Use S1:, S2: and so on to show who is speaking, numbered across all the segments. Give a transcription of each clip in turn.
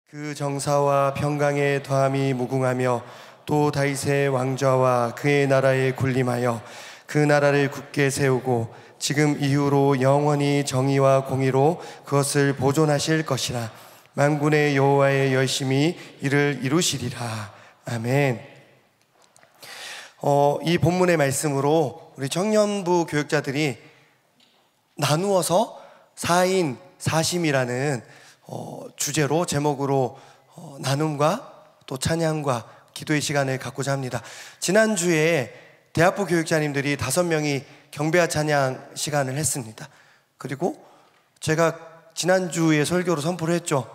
S1: 그 정사와 평강의 더함이 무궁하며 또 다윗의 왕좌와 그의 나라에 군림하여 그 나라를 굳게 세우고 지금 이후로 영원히 정의와 공의로 그것을 보존하실 것이라. 만군의 여호와의 열심히 이를 이루시리라. 아멘. 이 본문의 말씀으로 우리 청년부 교육자들이 나누어서 4인 4심이라는 주제로 제목으로 나눔과 또 찬양과 기도의 시간을 갖고자 합니다. 지난주에 대학부 교육자님들이 5명이 경배와 찬양 시간을 했습니다. 그리고 제가 지난주에 설교로 선포를 했죠.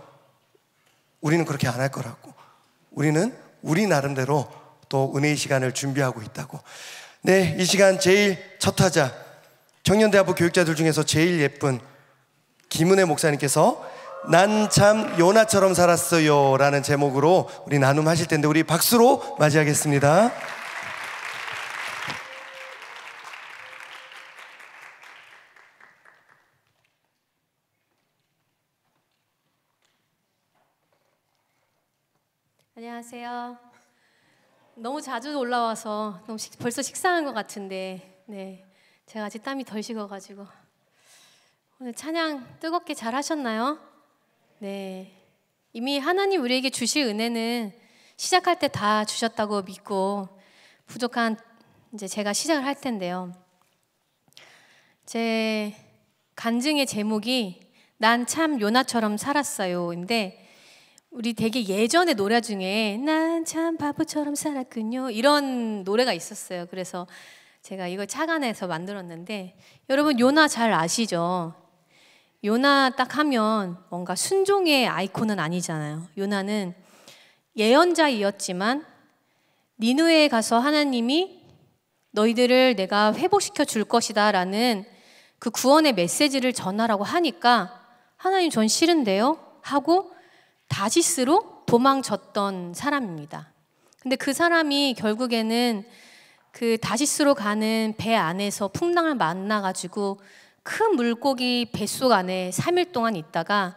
S1: 우리는 그렇게 안 할 거라고. 우리는 우리 나름대로 또 은혜의 시간을 준비하고 있다고. 네, 이 시간 제일 첫 타자, 청년대학부 교육자들 중에서 제일 예쁜 김은혜 목사님께서 난 참 요나처럼 살았어요 라는 제목으로 우리 나눔하실 텐데 우리 박수로 맞이하겠습니다.
S2: 안녕하세요. 너무 자주 올라와서 벌써 식상한 것 같은데, 네, 제가 아직 땀이 덜 식어가지고 오늘 찬양 뜨겁게 잘 하셨나요? 네, 이미 하나님 우리에게 주실 은혜는 시작할 때 다 주셨다고 믿고 부족한 이제 제가 시작을 할 텐데요. 제 간증의 제목이 난 참 요나처럼 살았어요인데, 우리 되게 예전의 노래 중에 난 참 바보처럼 살았군요 이런 노래가 있었어요. 그래서 제가 이걸 착안해서 만들었는데, 여러분 요나 잘 아시죠? 요나 딱 하면 뭔가 순종의 아이콘은 아니잖아요. 요나는 예언자이었지만 니느웨에 가서 하나님이 너희들을 내가 회복시켜 줄 것이다 라는 그 구원의 메시지를 전하라고 하니까 하나님 전 싫은데요 하고 다시스로 도망쳤던 사람입니다. 근데 그 사람이 결국에는 그 다시스로 가는 배 안에서 풍랑을 만나가지고 큰 물고기 뱃속 안에 3일 동안 있다가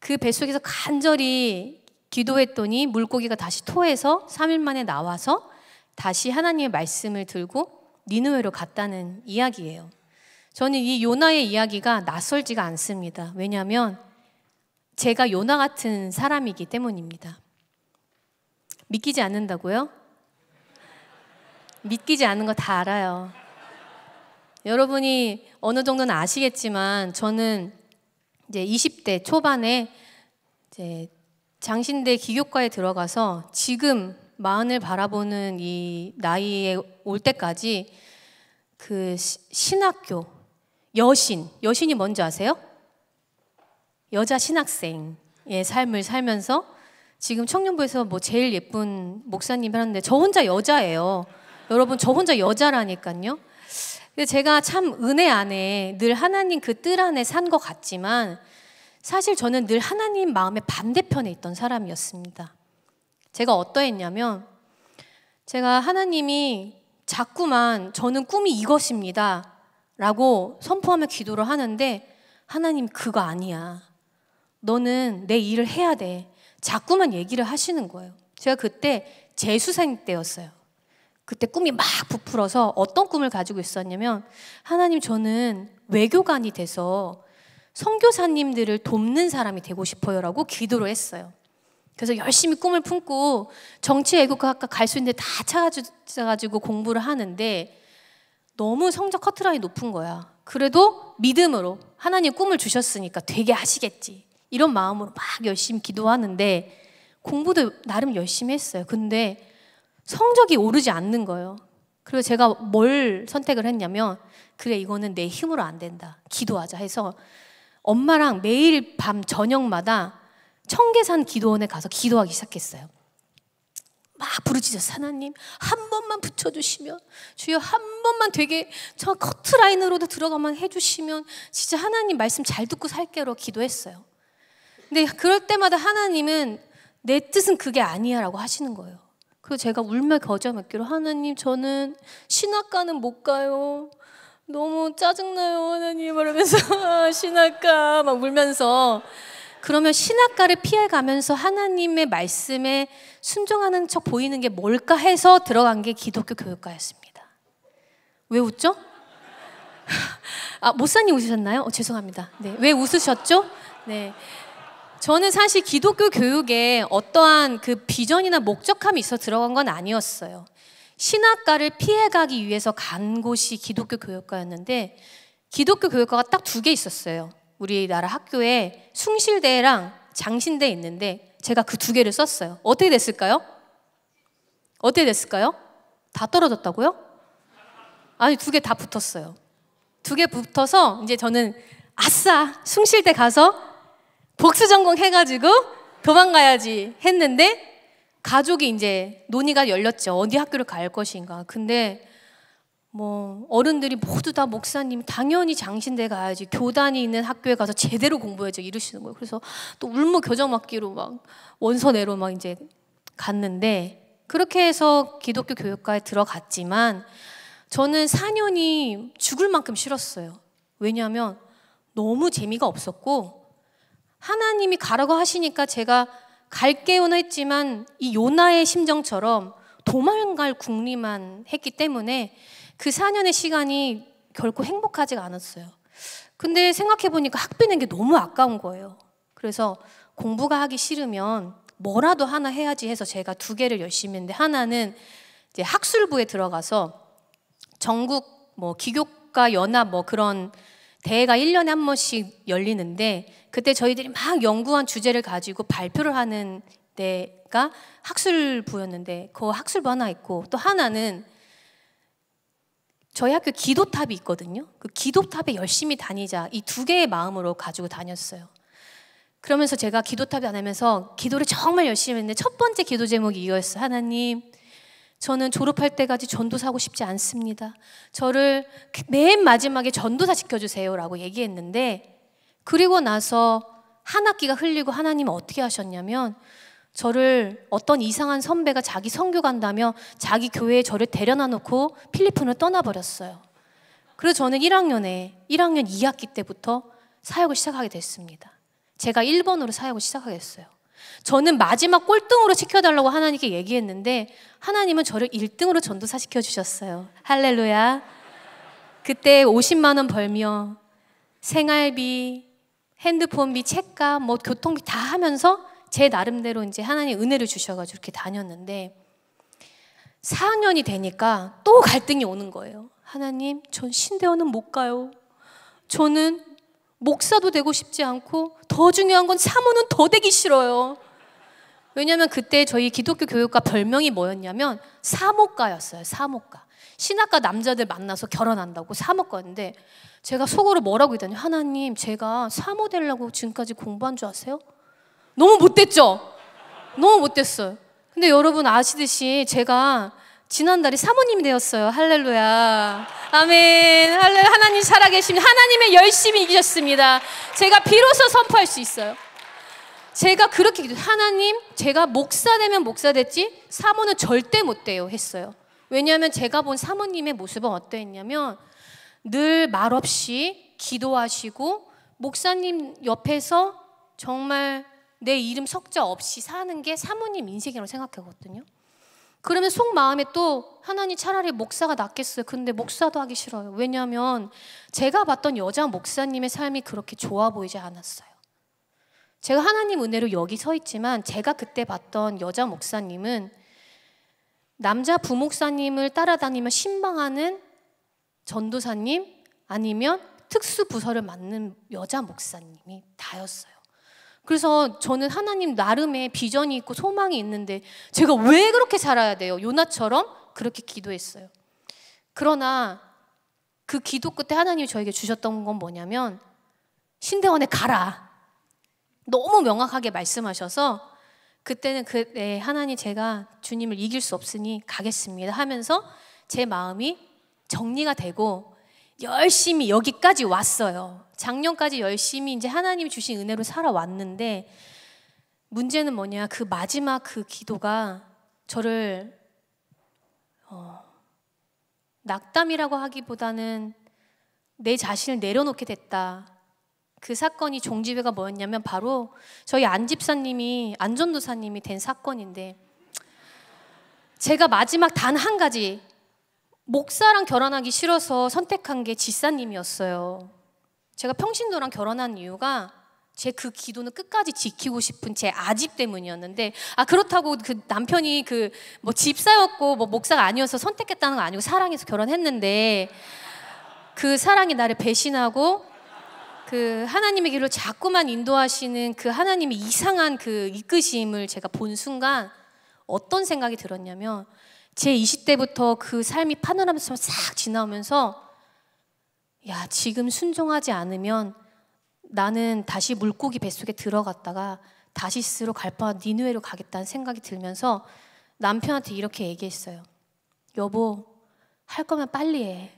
S2: 그 뱃속에서 간절히 기도했더니 물고기가 다시 토해서 3일 만에 나와서 다시 하나님의 말씀을 들고 니느웨로 갔다는 이야기예요. 저는 이 요나의 이야기가 낯설지가 않습니다. 왜냐하면 제가 요나 같은 사람이기 때문입니다. 믿기지 않는다고요? 믿기지 않는 거 다 알아요. 여러분이 어느 정도는 아시겠지만 저는 이제 20대 초반에 이제 장신대 기교과에 들어가서 지금 마흔을 바라보는 이 나이에 올 때까지 그 신학교 여신이 뭔지 아세요? 여자 신학생의 삶을 살면서 지금 청년부에서 뭐 제일 예쁜 목사님 하는데 저 혼자 여자예요. 여러분 저 혼자 여자라니까요. 근데 제가 참 은혜 안에 늘 하나님 그 뜰 안에 산 것 같지만 사실 저는 늘 하나님 마음의 반대편에 있던 사람이었습니다. 제가 어떠했냐면 제가 하나님이 자꾸만 저는 꿈이 이것입니다 라고 선포하며 기도를 하는데 하나님 그거 아니야. 너는 내 일을 해야 돼. 자꾸만 얘기를 하시는 거예요. 제가 그때 재수생 때였어요. 그때 꿈이 막 부풀어서 어떤 꿈을 가지고 있었냐면 하나님 저는 외교관이 돼서 선교사님들을 돕는 사람이 되고 싶어요 라고 기도를 했어요. 그래서 열심히 꿈을 품고 정치외국학과 갈 수 있는데 다 찾아가지고 공부를 하는데 너무 성적 커트라인이 높은 거야. 그래도 믿음으로 하나님 꿈을 주셨으니까 되게 하시겠지 이런 마음으로 막 열심히 기도하는데 공부도 나름 열심히 했어요. 근데 성적이 오르지 않는 거예요. 그리고 제가 뭘 선택을 했냐면 그래 이거는 내 힘으로 안 된다. 기도하자 해서 엄마랑 매일 밤 저녁마다 청계산 기도원에 가서 기도하기 시작했어요. 막 부르짖었어요. 하나님 한 번만 붙여주시면 주여 한 번만 되게 저 커트라인으로도 들어가만 해주시면 진짜 하나님 말씀 잘 듣고 살게로 기도했어요. 근데 그럴 때마다 하나님은 내 뜻은 그게 아니야 라고 하시는 거예요. 그리고 제가 울며 겨자 먹기로 하나님 저는 신학과는 못 가요. 너무 짜증나요 하나님 이러면서 신학과 막 울면서 그러면 신학과를 피해가면서 하나님의 말씀에 순종하는 척 보이는 게 뭘까 해서 들어간 게 기독교 교육과였습니다. 왜 웃죠? 아, 목사님 웃으셨나요? 죄송합니다. 네, 왜 웃으셨죠? 네. 저는 사실 기독교 교육에 어떠한 그 비전이나 목적함이 있어 들어간 건 아니었어요. 신학과를 피해가기 위해서 간 곳이 기독교 교육과였는데, 기독교 교육과가 딱 2개 있었어요. 우리나라 학교에 숭실대랑 장신대 있는데 제가 그 2개를 썼어요. 어떻게 됐을까요? 어떻게 됐을까요? 다 떨어졌다고요? 아니, 2개 다 붙었어요. 2개 붙어서 이제 저는 아싸 숭실대 가서 복수 전공 해가지고 도망가야지 했는데, 가족이 이제 논의가 열렸죠. 어디 학교를 갈 것인가. 근데 뭐 어른들이 모두 다 목사님 당연히 장신대 가야지, 교단이 있는 학교에 가서 제대로 공부해야지 이러시는 거예요. 그래서 또 울무 교정맞기로 막 원서내로 막 이제 갔는데, 그렇게 해서 기독교 교육과에 들어갔지만 저는 4년이 죽을 만큼 싫었어요. 왜냐하면 너무 재미가 없었고, 하나님이 가라고 하시니까 제가 갈게요는 했지만 이 요나의 심정처럼 도망갈 궁리만 했기 때문에 그 4년의 시간이 결코 행복하지가 않았어요. 근데 생각해보니까 학비 낸 게 너무 아까운 거예요. 그래서 공부가 하기 싫으면 뭐라도 하나 해야지 해서 제가 2개를 열심히 했는데, 하나는 이제 학술부에 들어가서 전국 뭐 기교과 연합 뭐 그런 대회가 1년에 한 번씩 열리는데, 그때 저희들이 막 연구한 주제를 가지고 발표를 하는 데가 학술부였는데, 그 학술부 하나 있고, 또 하나는 저희 학교 기도탑이 있거든요. 그 기도탑에 열심히 다니자, 이 2개의 마음으로 가지고 다녔어요. 그러면서 제가 기도탑에 다니면서 기도를 정말 열심히 했는데, 첫 번째 기도 제목이 이거였어요. 하나님, 저는 졸업할 때까지 전도사하고 싶지 않습니다. 저를 맨 마지막에 전도사 시켜주세요 라고 얘기했는데, 그리고 나서 한 학기가 흘리고 하나님은 어떻게 하셨냐면, 저를 어떤 이상한 선배가 자기 선교 간다며 자기 교회에 저를 데려다 놓고 필리핀을 떠나버렸어요. 그래서 저는 1학년 2학기 때부터 사역을 시작하게 됐습니다. 제가 1번으로 사역을 시작하게 됐어요. 저는 마지막 꼴등으로 시켜달라고 하나님께 얘기했는데, 하나님은 저를 1등으로 전도사 시켜주셨어요. 할렐루야. 그때 50만 원 벌며 생활비, 핸드폰비, 책값, 뭐 교통비 다 하면서 제 나름대로 이제 하나님 은혜를 주셔가지고 이렇게 다녔는데, 4학년이 되니까 또 갈등이 오는 거예요. 하나님, 전 신대원은 못 가요. 저는 목사도 되고 싶지 않고, 더 중요한 건 사모는 더 되기 싫어요. 왜냐하면 그때 저희 기독교 교육과 별명이 뭐였냐면 사모과였어요. 사모과. 신학과 남자들 만나서 결혼한다고 사모과인데, 제가 속으로 뭐라고 했더니, 하나님, 제가 사모 되려고 지금까지 공부한 줄 아세요? 너무 못됐죠? 너무 못됐어요. 근데 여러분 아시듯이 제가 지난달에 사모님이 되었어요. 할렐루야. 아멘. 할렐루야. 하나님 살아계십니다. 하나님의 열심히 이기셨습니다. 제가 비로소 선포할 수 있어요. 제가 그렇게 기도해요. 하나님, 제가 목사 되면 목사 됐지 사모는 절대 못 돼요 했어요. 왜냐하면 제가 본 사모님의 모습은 어떠했냐면, 늘 말없이 기도하시고 목사님 옆에서 정말 내 이름 석자 없이 사는 게 사모님 인생이라고 생각하거든요. 그러면 속마음에 또 하나님 차라리 목사가 낫겠어요. 근데 목사도 하기 싫어요. 왜냐하면 제가 봤던 여자 목사님의 삶이 그렇게 좋아 보이지 않았어요. 제가 하나님 은혜로 여기 서 있지만, 제가 그때 봤던 여자 목사님은 남자 부목사님을 따라다니며 신방하는 전도사님, 아니면 특수부서를 맡는 여자 목사님이 다였어요. 그래서 저는 하나님 나름의 비전이 있고 소망이 있는데 제가 왜 그렇게 살아야 돼요? 요나처럼 그렇게 기도했어요. 그러나 그 기도 끝에 하나님이 저에게 주셨던 건 뭐냐면, 신대원에 가라. 너무 명확하게 말씀하셔서, 그때는 네, 하나님, 제가 주님을 이길 수 없으니 가겠습니다 하면서 제 마음이 정리가 되고 열심히 여기까지 왔어요. 작년까지 열심히 이제 하나님이 주신 은혜로 살아왔는데, 문제는 뭐냐, 그 마지막 그 기도가 저를 낙담이라고 하기보다는 내 자신을 내려놓게 됐다. 그 사건이 종지부가 뭐였냐면 바로 저희 안집사님이 안전도사님이 된 사건인데, 제가 마지막 단 한 가지 목사랑 결혼하기 싫어서 선택한 게 집사님이었어요. 제가 평신도랑 결혼한 이유가 제 그 기도는 끝까지 지키고 싶은 제 아집 때문이었는데, 그렇다고 그 남편이 그 뭐 집사였고 뭐 목사가 아니어서 선택했다는 건 아니고 사랑해서 결혼했는데, 그 사랑이 나를 배신하고 그 하나님의 길로 자꾸만 인도하시는 그 하나님의 이상한 그 이끄심을 제가 본 순간 어떤 생각이 들었냐면, 제 20대부터 그 삶이 파노라마처럼 싹 지나오면서, 야, 지금 순종하지 않으면 나는 다시 물고기 뱃속에 들어갔다가 다시스로 갈 뻔한 니느웨로 가겠다는 생각이 들면서 남편한테 이렇게 얘기했어요. 여보, 할 거면 빨리 해.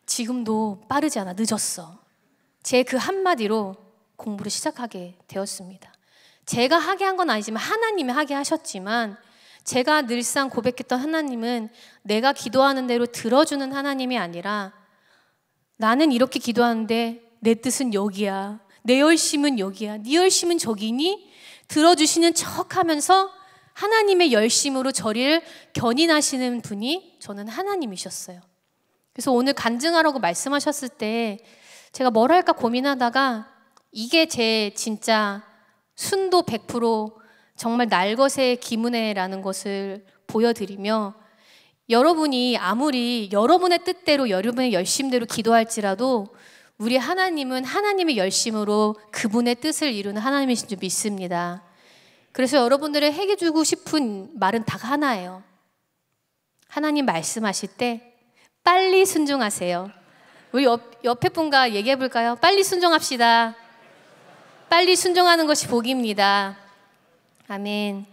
S2: 지금도 빠르지 않아, 늦었어. 제 그 한마디로 공부를 시작하게 되었습니다. 제가 하게 한 건 아니지만 하나님이 하게 하셨지만, 제가 늘상 고백했던 하나님은 내가 기도하는 대로 들어주는 하나님이 아니라, 나는 이렇게 기도하는데 내 뜻은 여기야, 내 열심은 여기야, 네 열심은 저기니? 들어주시는 척하면서 하나님의 열심으로 저를 견인하시는 분이 저는 하나님이셨어요. 그래서 오늘 간증하라고 말씀하셨을 때 제가 뭘 할까 고민하다가, 이게 제 진짜 순도 100% 정말 날것의 기문회라는 것을 보여드리며, 여러분이 아무리 여러분의 뜻대로 여러분의 열심대로 기도할지라도 우리 하나님은 하나님의 열심으로 그분의 뜻을 이루는 하나님이신 줄 믿습니다. 그래서 여러분들의 해주고 싶은 말은 다 하나예요. 하나님 말씀하실 때 빨리 순종하세요. 우리 옆에 분과 얘기해 볼까요? 빨리 순종합시다. 빨리 순종하는 것이 복입니다. 아멘.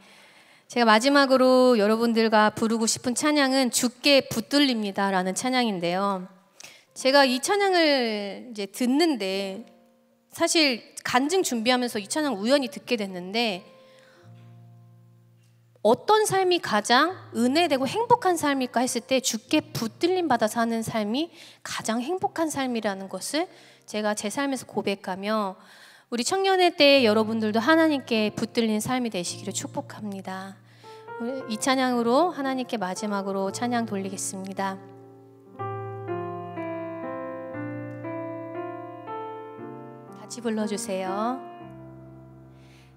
S2: 제가 마지막으로 여러분들과 부르고 싶은 찬양은 주께 붙들립니다 라는 찬양인데요, 제가 이 찬양을 이제 듣는데, 사실 간증 준비하면서 이 찬양 우연히 듣게 됐는데, 어떤 삶이 가장 은혜되고 행복한 삶일까 했을 때 주께 붙들림 받아 사는 삶이 가장 행복한 삶이라는 것을 제가 제 삶에서 고백하며, 우리 청년의 때 여러분들도 하나님께 붙들린 삶이 되시기를 축복합니다. 이 찬양으로 하나님께 마지막으로 찬양 돌리겠습니다. 같이 불러주세요.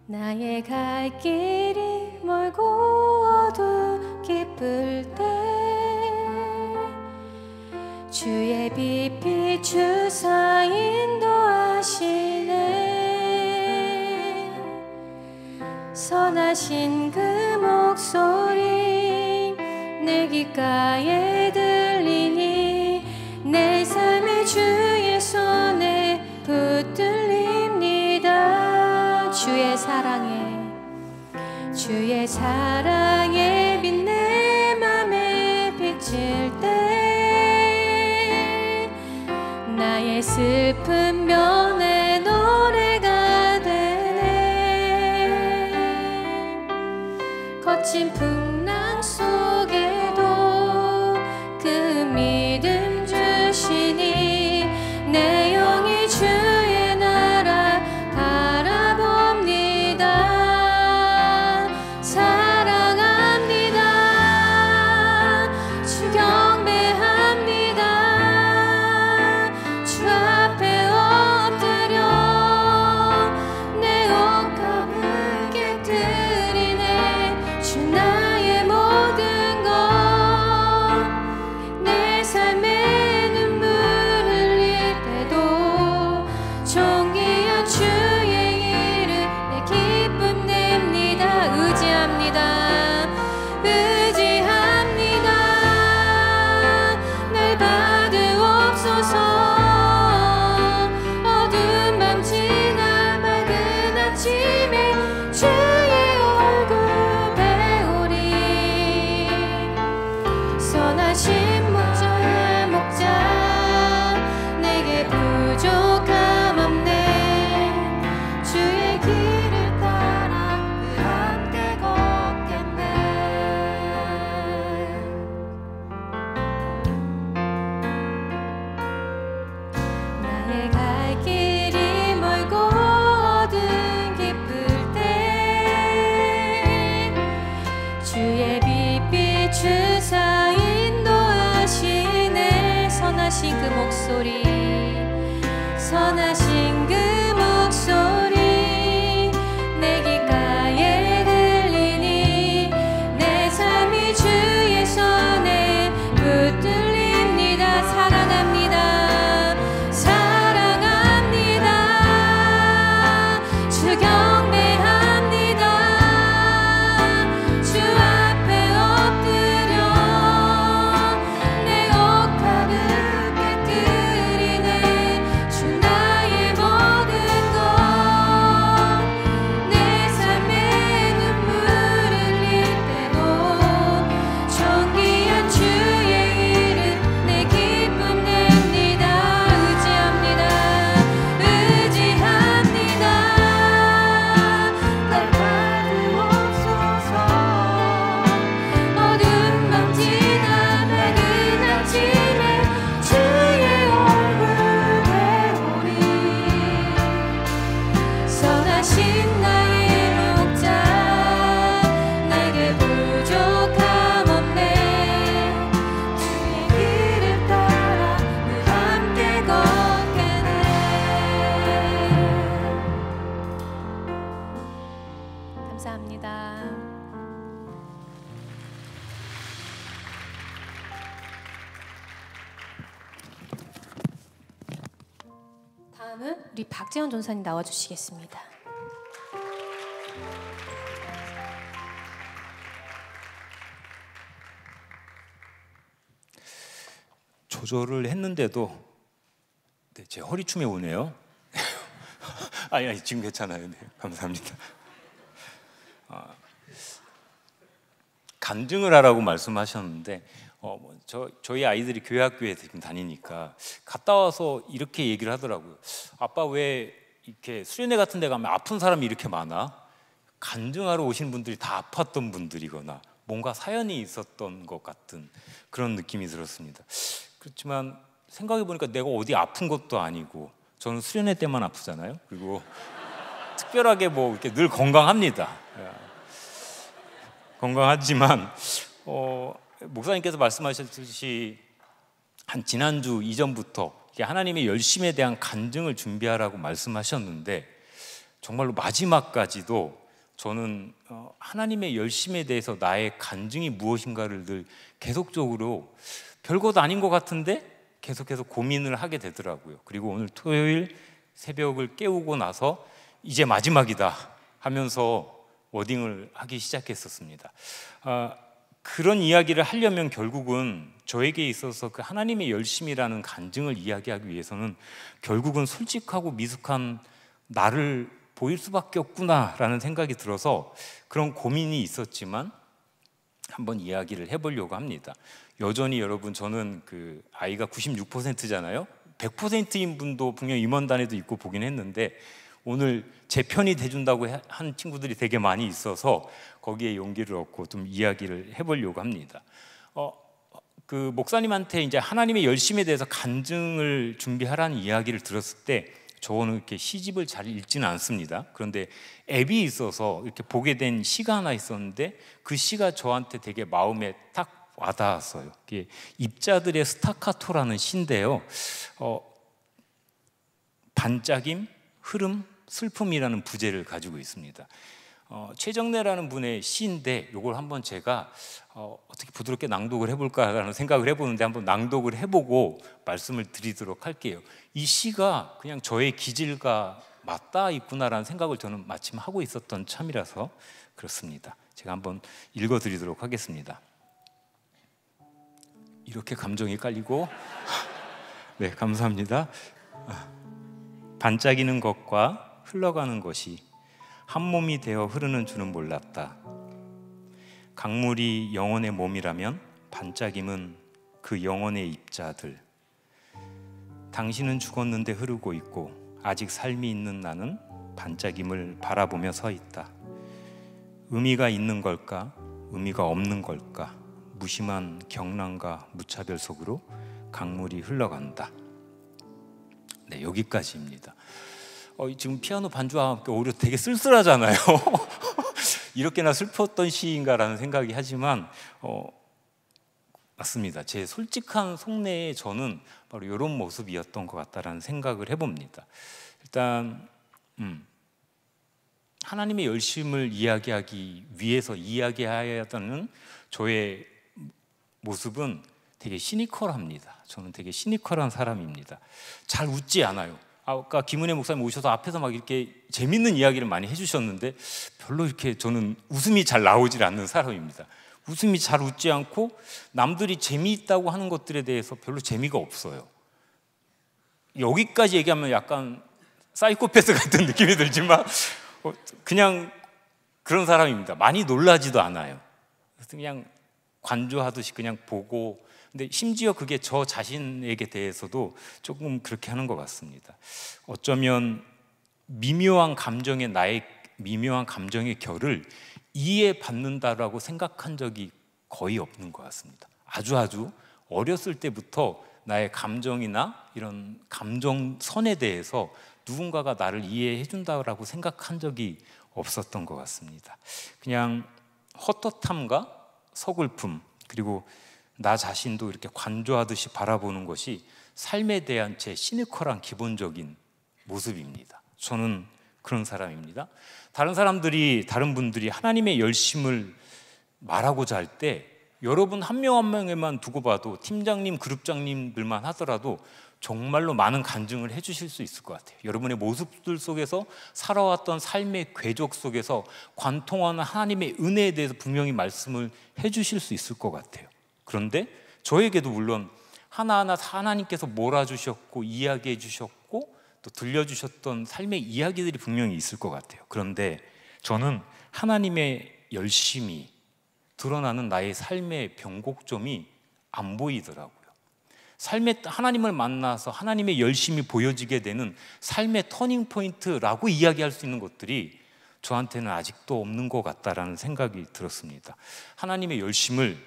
S2: 나의 갈 길이 멀고 어두 깊을 때 주의 빛 비추사 인도하시네. 선하신 그 목소리 내 귓가에 들리니, 내 삶의 주의 손에 붙들립니다. 주의 사랑에 빛 내 맘에 비칠 때, 나의 슬픈 면에 노래가 되네. 거친 풍랑 속에도 그 믿음 주시니, 내 영이 주의 나라 바라봅니다. 사랑합니다. 주 경배합니다. 주 앞에 엎드려 내 옷감을 깨뜨리네. 주 나의 감사합니다. 다음은 우리 박재원 전사님 나와주시겠습니다.
S3: 조절을 했는데도 제 허리춤에 오네요. 아니 지금 괜찮아요. 네, 감사합니다. 간증을 하라고 말씀하셨는데 저희 아이들이 교회학교에 지금 다니니까 갔다 와서 이렇게 얘기를 하더라고요. 아빠 왜 이렇게 수련회 같은 데 가면 아픈 사람이 이렇게 많아? 간증하러 오신 분들이 다 아팠던 분들이거나 뭔가 사연이 있었던 것 같은 그런 느낌이 들었습니다. 그렇지만 생각해 보니까 내가 어디 아픈 것도 아니고 저는 수련회 때만 아프잖아요. 그리고 특별하게 뭐 이렇게 늘 건강합니다. 건강하지만 목사님께서 말씀하셨듯이 한 지난주 이전부터 하나님의 열심에 대한 간증을 준비하라고 말씀하셨는데 정말로 마지막까지도 저는 하나님의 열심에 대해서 나의 간증이 무엇인가를 늘 계속적으로 별것 아닌 것 같은데 계속해서 고민을 하게 되더라고요. 그리고 오늘 토요일 새벽을 깨우고 나서 이제 마지막이다 하면서 워딩을 하기 시작했었습니다. 그런 이야기를 하려면 결국은 저에게 있어서 그 하나님의 열심이라는 간증을 이야기하기 위해서는 결국은 솔직하고 미숙한 나를 보일 수밖에 없구나라는 생각이 들어서 그런 고민이 있었지만 한번 이야기를 해보려고 합니다. 여전히 여러분 저는 그 아이가 96%잖아요. 100%인 분도 분명 임원단에도 있고 보긴 했는데 오늘 제 편이 돼준다고 한 친구들이 되게 많이 있어서 거기에 용기를 얻고 좀 이야기를 해보려고 합니다. 그 목사님한테 이제 하나님의 열심에 대해서 간증을 준비하라는 이야기를 들었을 때 저는 이렇게 시집을 잘 읽지는 않습니다. 그런데 앱이 있어서 이렇게 보게 된 시가 하나 있었는데 그 시가 저한테 되게 마음에 딱 와닿았어요. 이게 입자들의 스타카토라는 시인데요. 반짝임, 흐름, 슬픔이라는 부제를 가지고 있습니다. 최정래라는 분의 시인데 이걸 한번 제가 어떻게 부드럽게 낭독을 해볼까라는 생각을 해보는데 한번 낭독을 해보고 말씀을 드리도록 할게요. 이 시가 그냥 저의 기질과 맞닿아 있구나라는 생각을 저는 마침 하고 있었던 참이라서 그렇습니다. 제가 한번 읽어드리도록 하겠습니다. 이렇게 감정이 깔리고 네, 감사합니다. 반짝이는 것과 흘러가는 것이 한 몸이 되어 흐르는 줄은 몰랐다. 강물이 영혼의 몸이라면 반짝임은 그 영혼의 입자들. 당신은 죽었는데 흐르고 있고 아직 삶이 있는 나는 반짝임을 바라보며 서 있다. 의미가 있는 걸까? 의미가 없는 걸까? 무심한 경랑과 무차별 속으로 강물이 흘러간다. 네, 여기까지입니다. 지금 피아노 반주와 함께 오히려 되게 쓸쓸하잖아요. 이렇게나 슬펐던 시인가라는 생각이 하지만 맞습니다. 제 솔직한 속내에 저는 바로 이런 모습이었던 것 같다라는 생각을 해봅니다. 일단 하나님의 열심을 이야기하기 위해서 이야기해야 하는 저의 모습은 되게 시니컬합니다. 저는 되게 시니컬한 사람입니다. 잘 웃지 않아요. 아까 김은혜 목사님 오셔서 앞에서 막 이렇게 재밌는 이야기를 많이 해주셨는데 별로 이렇게 저는 웃음이 잘 나오질 않는 사람입니다. 웃음이 잘 웃지 않고 남들이 재미있다고 하는 것들에 대해서 별로 재미가 없어요. 여기까지 얘기하면 약간 사이코패스 같은 느낌이 들지만 그냥 그런 사람입니다. 많이 놀라지도 않아요. 그냥 관조하듯이 그냥 보고, 근데 심지어 그게 저 자신에게 대해서도 조금 그렇게 하는 것 같습니다. 어쩌면 미묘한 감정의 나의 미묘한 감정의 결을 이해받는다라고 생각한 적이 거의 없는 것 같습니다. 아주 어렸을 때부터 나의 감정이나 이런 감정선에 대해서 누군가가 나를 이해해 준다라고 생각한 적이 없었던 것 같습니다. 그냥 헛헛함과 서글픔, 그리고 나 자신도 이렇게 관조하듯이 바라보는 것이 삶에 대한 제 시니컬한 기본적인 모습입니다. 저는 그런 사람입니다. 다른 분들이 하나님의 열심을 말하고자 할 때 여러분 한 명 한 명에만 두고 봐도 팀장님, 그룹장님들만 하더라도 정말로 많은 간증을 해주실 수 있을 것 같아요. 여러분의 모습들 속에서 살아왔던 삶의 궤적 속에서 관통하는 하나님의 은혜에 대해서 분명히 말씀을 해주실 수 있을 것 같아요. 그런데 저에게도 물론 하나하나 하나님께서 몰아주셨고 이야기해 주셨고 또 들려주셨던 삶의 이야기들이 분명히 있을 것 같아요. 그런데 저는 하나님의 열심이 드러나는 나의 삶의 변곡점이 안 보이더라고요. 하나님을 만나서 하나님의 열심이 보여지게 되는 삶의 터닝포인트라고 이야기할 수 있는 것들이 저한테는 아직도 없는 것 같다라는 생각이 들었습니다. 하나님의 열심을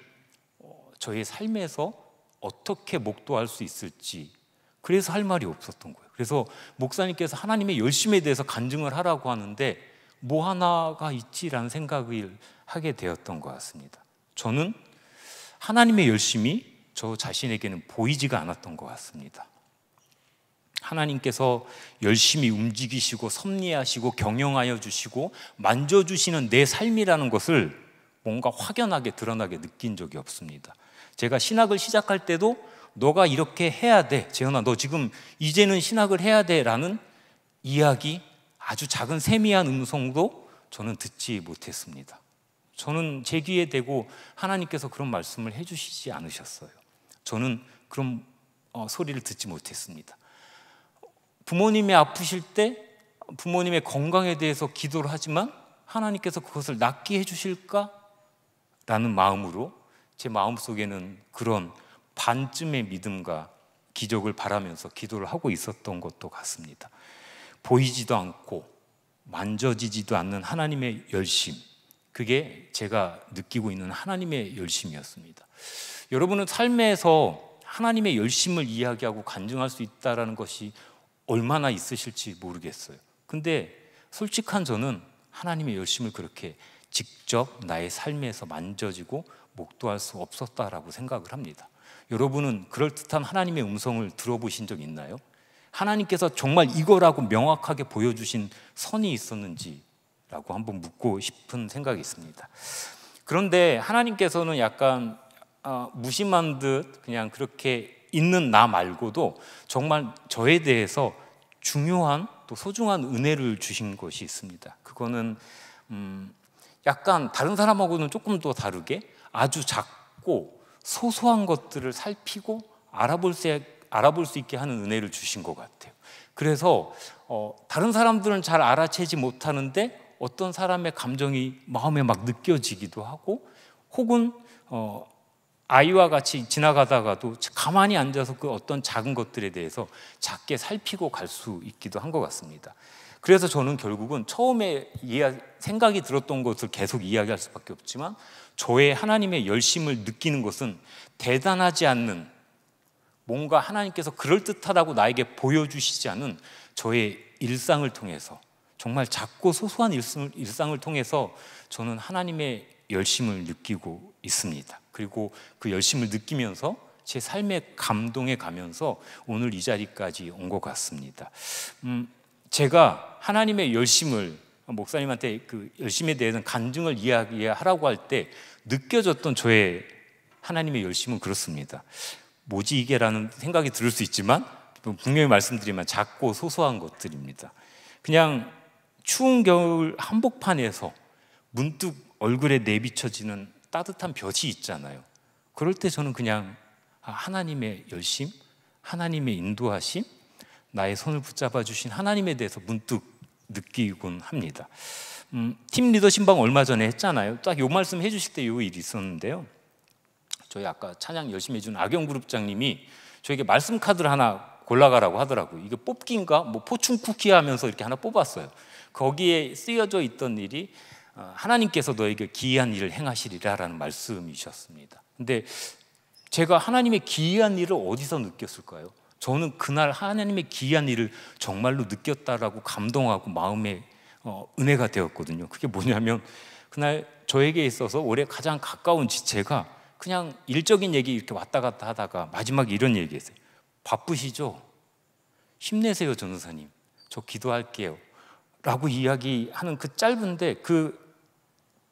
S3: 저의 삶에서 어떻게 목도할 수 있을지, 그래서 할 말이 없었던 거예요. 그래서 목사님께서 하나님의 열심에 대해서 간증을 하라고 하는데 뭐 하나가 있지라는 생각을 하게 되었던 것 같습니다. 저는 하나님의 열심이 저 자신에게는 보이지가 않았던 것 같습니다. 하나님께서 열심히 움직이시고 섭리하시고 경영하여 주시고 만져주시는 내 삶이라는 것을 뭔가 확연하게 드러나게 느낀 적이 없습니다. 제가 신학을 시작할 때도 너가 이렇게 해야 돼, 재현아 너 지금 이제는 신학을 해야 돼 라는 이야기, 아주 작은 세미한 음성도 저는 듣지 못했습니다. 저는 제 귀에 대고 하나님께서 그런 말씀을 해주시지 않으셨어요. 저는 그런 소리를 듣지 못했습니다. 부모님이 아프실 때 부모님의 건강에 대해서 기도를 하지만 하나님께서 그것을 낫게 해주실까? 라는 마음으로 제 마음속에는 그런 반쯤의 믿음과 기적을 바라면서 기도를 하고 있었던 것도 같습니다. 보이지도 않고 만져지지도 않는 하나님의 열심, 그게 제가 느끼고 있는 하나님의 열심이었습니다. 여러분은 삶에서 하나님의 열심을 이야기하고 간증할 수 있다는 것이 얼마나 있으실지 모르겠어요. 근데 솔직한 저는 하나님의 열심을 그렇게 직접 나의 삶에서 만져지고 목도할 수 없었다라고 생각을 합니다. 여러분은 그럴듯한 하나님의 음성을 들어보신 적 있나요? 하나님께서 정말 이거라고 명확하게 보여주신 선이 있었는지라고 한번 묻고 싶은 생각이 있습니다. 그런데 하나님께서는 약간 무심한 듯 그냥 그렇게 있는 나 말고도 정말 저에 대해서 중요한 또 소중한 은혜를 주신 것이 있습니다. 그거는 약간 다른 사람하고는 조금 더 다르게 아주 작고 소소한 것들을 살피고 알아볼 수 있게 하는 은혜를 주신 것 같아요. 그래서 다른 사람들은 잘 알아채지 못하는데 어떤 사람의 감정이 마음에 막 느껴지기도 하고, 혹은 아이와 같이 지나가다가도 가만히 앉아서 그 어떤 작은 것들에 대해서 작게 살피고 갈 수 있기도 한 것 같습니다. 그래서 저는 결국은 처음에 생각이 들었던 것을 계속 이야기할 수밖에 없지만, 저의 하나님의 열심을 느끼는 것은 대단하지 않는, 뭔가 하나님께서 그럴듯하다고 나에게 보여주시지 않은 저의 일상을 통해서, 정말 작고 소소한 일상을 통해서 저는 하나님의 열심을 느끼고 있습니다. 그리고 그 열심을 느끼면서 제 삶의 감동에 가면서 오늘 이 자리까지 온 것 같습니다. 제가 하나님의 열심을, 목사님한테 그 열심에 대해서 간증을 이야기하라고 할 때 느껴졌던 저의 하나님의 열심은 그렇습니다. 뭐지 이게? 라는 생각이 들을 수 있지만 분명히 말씀드리면 작고 소소한 것들입니다. 그냥 추운 겨울 한복판에서 문득 얼굴에 내비쳐지는 따뜻한 볕이 있잖아요. 그럴 때 저는 그냥 하나님의 열심, 하나님의 인도하심, 나의 손을 붙잡아 주신 하나님에 대해서 문득 느끼곤 합니다. 팀 리더 신방 얼마 전에 했잖아요. 딱 요 말씀 해주실 때 요 일이 있었는데요. 저희 아까 찬양 열심히 해준 악영그룹장님이 저에게 말씀 카드를 하나 골라가라고 하더라고요. 이게 뽑기인가? 뭐 포춘 쿠키 하면서 이렇게 하나 뽑았어요. 거기에 쓰여져 있던 일이 하나님께서 너에게 기이한 일을 행하시리라라는 말씀이셨습니다. 근데 제가 하나님의 기이한 일을 어디서 느꼈을까요? 저는 그날 하나님의 기이한 일을 정말로 느꼈다라고 감동하고 마음에 은혜가 되었거든요. 그게 뭐냐면, 그날 저에게 있어서 올해 가장 가까운 지체가 그냥 일적인 얘기 이렇게 왔다 갔다 하다가 마지막에 이런 얘기했어요. 바쁘시죠? 힘내세요 전도사님, 저 기도할게요 라고 이야기하는 그 짧은데, 그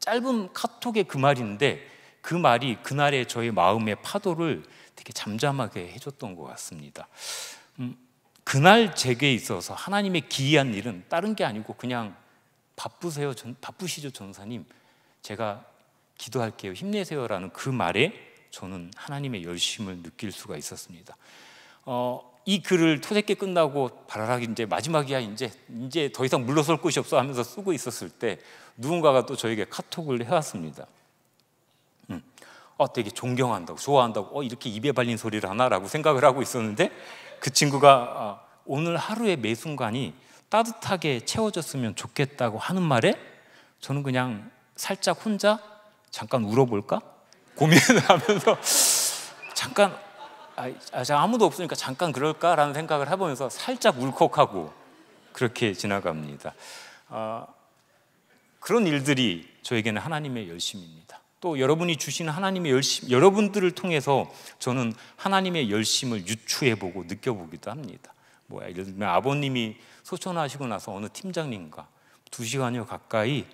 S3: 짧은 카톡의 그 말인데, 그 말이 그날의 저의 마음의 파도를 되게 잠잠하게 해줬던 것 같습니다. 그날 제게 있어서 하나님의 기이한 일은 다른 게 아니고 그냥 바쁘시죠 전사님, 제가 기도할게요, 힘내세요라는 그 말에 저는 하나님의 열심을 느낄 수가 있었습니다. 이 글을 토제께 끝나고 바라락 이제 마지막이야, 이제 더 이상 물러설 곳이 없어 하면서 쓰고 있었을 때 누군가가 또 저에게 카톡을 해왔습니다. 되게 존경한다고, 좋아한다고, 이렇게 입에 발린 소리를 하나라고 생각을 하고 있었는데, 그 친구가 오늘 하루의 매 순간이 따뜻하게 채워졌으면 좋겠다고 하는 말에 저는 그냥 살짝 혼자 잠깐 울어볼까 고민을 하면서 잠깐 아무도 없으니까 잠깐 그럴까라는 생각을 해보면서 살짝 울컥하고 그렇게 지나갑니다. 그런 일들이 저에게는 하나님의 열심입니다. 또 여러분이 주시는 하나님의 열심, 여러분들을 통해서 저는 하나님의 열심을 유추해보고 느껴보기도 합니다. 예를 들면 아버님이 소천하시고 나서 어느 팀장님과 2시간여 가까이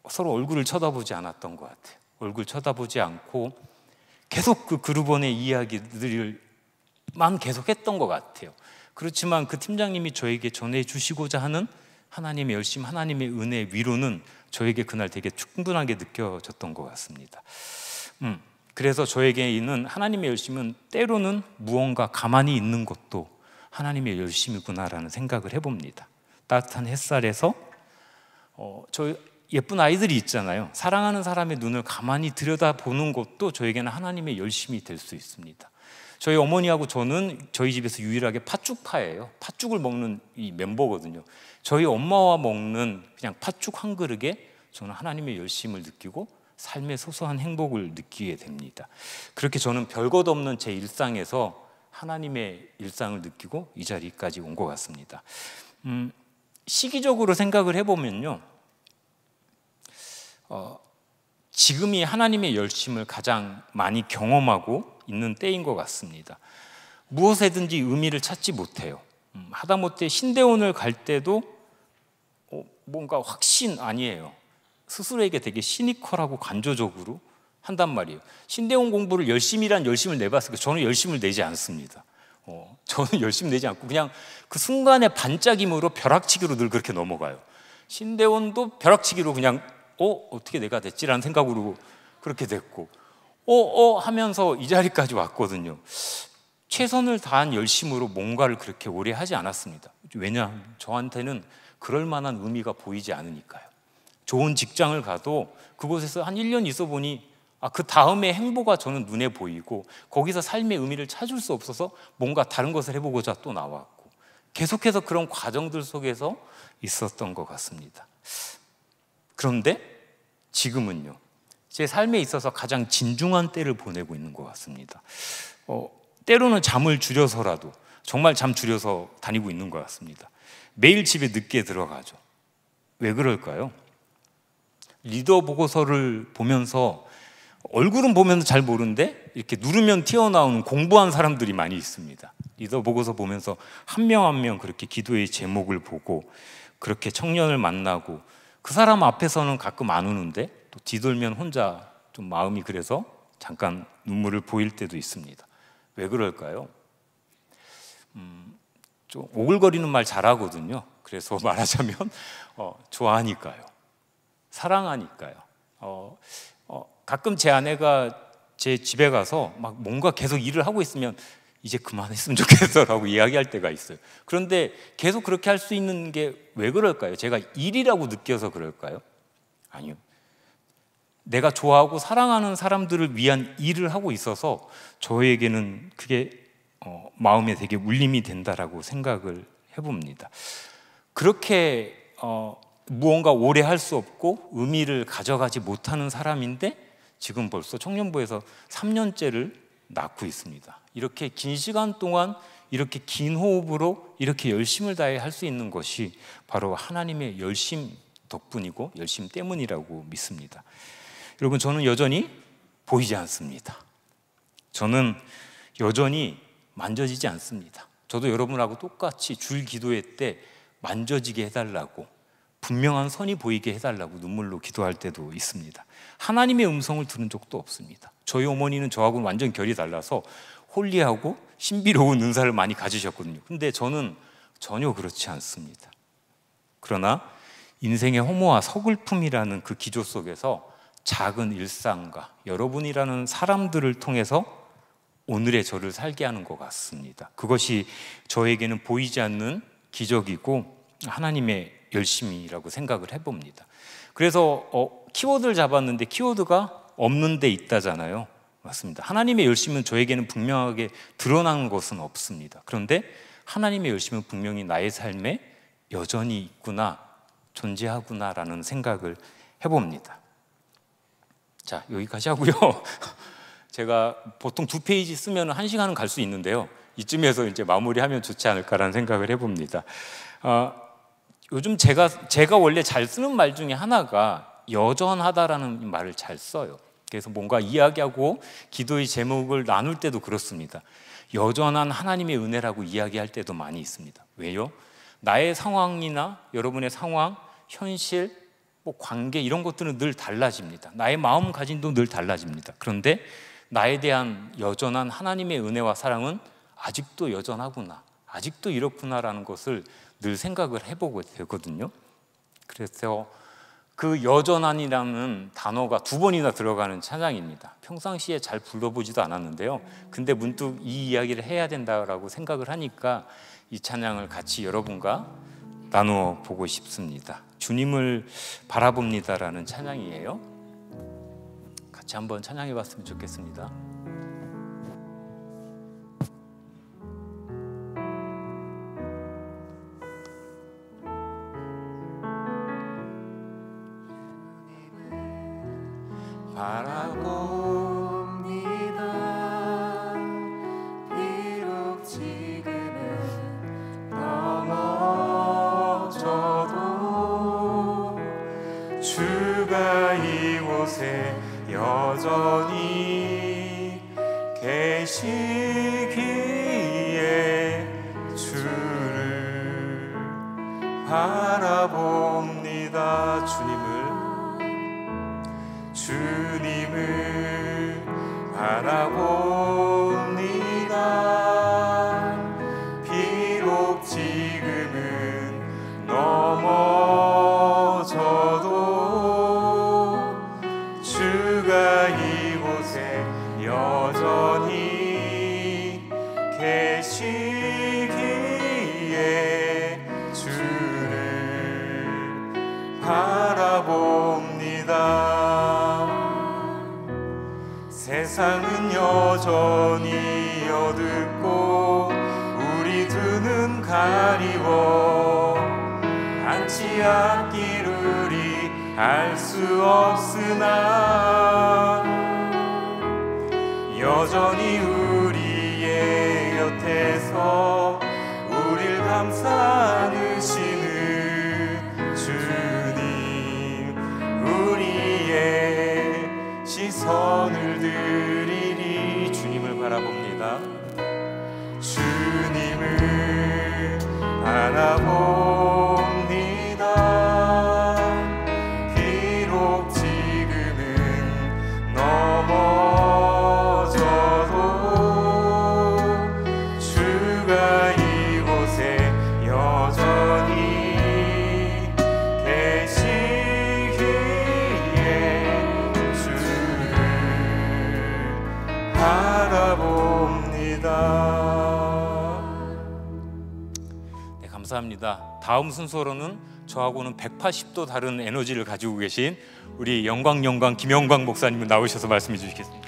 S3: 서로 얼굴을 쳐다보지 않았던 것 같아요. 얼굴 쳐다보지 않고 계속 그 그룹원의 이야기들만 계속했던 것 같아요. 그렇지만 그 팀장님이 저에게 전해주시고자 하는 하나님의 열심, 하나님의 은혜, 위로는 저에게 그날 되게 충분하게 느껴졌던 것 같습니다. 그래서 저에게 있는 하나님의 열심은 때로는 무언가 가만히 있는 것도 하나님의 열심이구나라는 생각을 해봅니다. 따뜻한 햇살에서 저 예쁜 아이들이 있잖아요. 사랑하는 사람의 눈을 가만히 들여다보는 것도 저에게는 하나님의 열심이 될 수 있습니다. 저희 어머니하고 저는 저희 집에서 유일하게 팥죽파예요. 팥죽을 먹는 이 멤버거든요. 저희 엄마와 먹는 그냥 팥죽 한 그릇에 저는 하나님의 열심을 느끼고 삶의 소소한 행복을 느끼게 됩니다. 그렇게 저는 별것 없는 제 일상에서 하나님의 일상을 느끼고 이 자리까지 온 것 같습니다. 시기적으로 생각을 해보면요, 지금이 하나님의 열심을 가장 많이 경험하고 있는 때인 것 같습니다. 무엇에든지 의미를 찾지 못해요. 하다못해 신대원을 갈 때도 뭔가 확신 아니에요. 스스로에게 되게 시니컬하고 간조적으로 한단 말이에요. 신대원 공부를 열심히란 열심을 내봤을 때 저는 열심을 내지 않습니다. 저는 열심 내지 않고 그냥 그 순간의 반짝임으로 벼락치기로 늘 그렇게 넘어가요. 신대원도 벼락치기로 그냥 어떻게 내가 됐지라는 생각으로 그렇게 됐고 하면서 이 자리까지 왔거든요. 최선을 다한 열심으로 뭔가를 그렇게 오래 하지 않았습니다. 왜냐? 저한테는 그럴 만한 의미가 보이지 않으니까요. 좋은 직장을 가도 그곳에서 한 1년 있어 보니 그 다음에 행보가 저는 눈에 보이고 거기서 삶의 의미를 찾을 수 없어서 뭔가 다른 것을 해보고자 또 나왔고 계속해서 그런 과정들 속에서 있었던 것 같습니다. 그런데 지금은요, 제 삶에 있어서 가장 진중한 때를 보내고 있는 것 같습니다. 때로는 잠을 줄여서라도 정말 잠 줄여서 다니고 있는 것 같습니다. 매일 집에 늦게 들어가죠. 왜 그럴까요? 리더 보고서를 보면서 얼굴은 보면서 잘 모르는데 이렇게 누르면 튀어나오는 공부한 사람들이 많이 있습니다. 리더 보고서 보면서 한 명 한 명 그렇게 기도의 제목을 보고 그렇게 청년을 만나고 그 사람 앞에서는 가끔 안 우는데 또 뒤돌면 혼자 좀 마음이 그래서 잠깐 눈물을 보일 때도 있습니다. 왜 그럴까요? 좀 오글거리는 말 잘하거든요. 그래서 말하자면 좋아하니까요. 사랑하니까요. 가끔 제 아내가 제 집에 가서 막 뭔가 계속 일을 하고 있으면 이제 그만했으면 좋겠어라고 이야기할 때가 있어요. 그런데 계속 그렇게 할 수 있는 게 왜 그럴까요? 제가 일이라고 느껴서 그럴까요? 아니요. 내가 좋아하고 사랑하는 사람들을 위한 일을 하고 있어서 저에게는 그게 마음에 되게 울림이 된다라고 생각을 해봅니다. 그렇게 무언가 오래 할 수 없고 의미를 가져가지 못하는 사람인데 지금 벌써 청년부에서 3년째를 낳고 있습니다. 이렇게 긴 시간 동안 이렇게 긴 호흡으로 이렇게 열심을 다해 할 수 있는 것이 바로 하나님의 열심 덕분이고 열심 때문이라고 믿습니다. 여러분, 저는 여전히 보이지 않습니다. 저는 여전히 만져지지 않습니다. 저도 여러분하고 똑같이 줄 기도회 때 만져지게 해달라고, 분명한 선이 보이게 해달라고 눈물로 기도할 때도 있습니다. 하나님의 음성을 들은 적도 없습니다. 저희 어머니는 저하고는 완전 결이 달라서 홀리하고 신비로운 은사를 많이 가지셨거든요. 근데 저는 전혀 그렇지 않습니다. 그러나 인생의 허무와 서글픔이라는 그 기조 속에서 작은 일상과 여러분이라는 사람들을 통해서 오늘의 저를 살게 하는 것 같습니다. 그것이 저에게는 보이지 않는 기적이고 하나님의 열심이라고 생각을 해봅니다. 그래서 키워드를 잡았는데 키워드가 없는 데 있다잖아요. 맞습니다. 하나님의 열심은 저에게는 분명하게 드러나는 것은 없습니다. 그런데 하나님의 열심은 분명히 나의 삶에 여전히 있구나, 존재하구나라는 생각을 해봅니다. 자, 여기까지 하고요. 제가 보통 2페이지 쓰면 1시간은 갈 수 있는데요. 이쯤에서 이제 마무리하면 좋지 않을까라는 생각을 해봅니다. 요즘 제가 원래 잘 쓰는 말 중에 하나가 여전하다라는 말을 잘 써요. 그래서 뭔가 이야기하고 기도의 제목을 나눌 때도 그렇습니다. 여전한 하나님의 은혜라고 이야기할 때도 많이 있습니다. 왜요? 나의 상황이나 여러분의 상황, 현실, 관계 이런 것들은 늘 달라집니다. 나의 마음가짐도 늘 달라집니다. 그런데 나에 대한 여전한 하나님의 은혜와 사랑은 아직도 여전하구나, 아직도 이렇구나라는 것을 늘 생각을 해보게 되거든요. 그래서 그 여전한이라는 단어가 2번이나 들어가는 찬양입니다. 평상시에 잘 불러보지도 않았는데요. 근데 문득 이 이야기를 해야 된다고 생각을 하니까 이 찬양을 같이 여러분과 나누어 보고 싶습니다. 주님을 바라봅니다라는 찬양이에요. 같이 한번 찬양해 봤으면 좋겠습니다.
S4: 바라봅니다. 비록 지금은 넘어져도 주가 이곳에 여전히 계시기에 주를 바라봅니다. 주님을 바라봅니다. 비록 지금은 넘어져도 주가 이곳에 여전히 계시기에 주를 바라봅니다. 세상은 여전히 어둡고 우리 두 눈 가리워 안치 않기를 알 수 없으나 여전히 우리의 곁에서 우릴 감싸 안으시는 주님, 우리의 시선을 드리리. 주님을 바라봅니다. 주님을 바라봅니다. 비록 지금은 넘어져도 주가 이곳에 여전히 계시기에 주를 바라봅니다.
S3: 네, 감사합니다. 다음 순서로는 저하고는 180도 다른 에너지를 가지고 계신 우리 영광 김영광 목사님을 나오셔서 말씀해 주시겠습니다.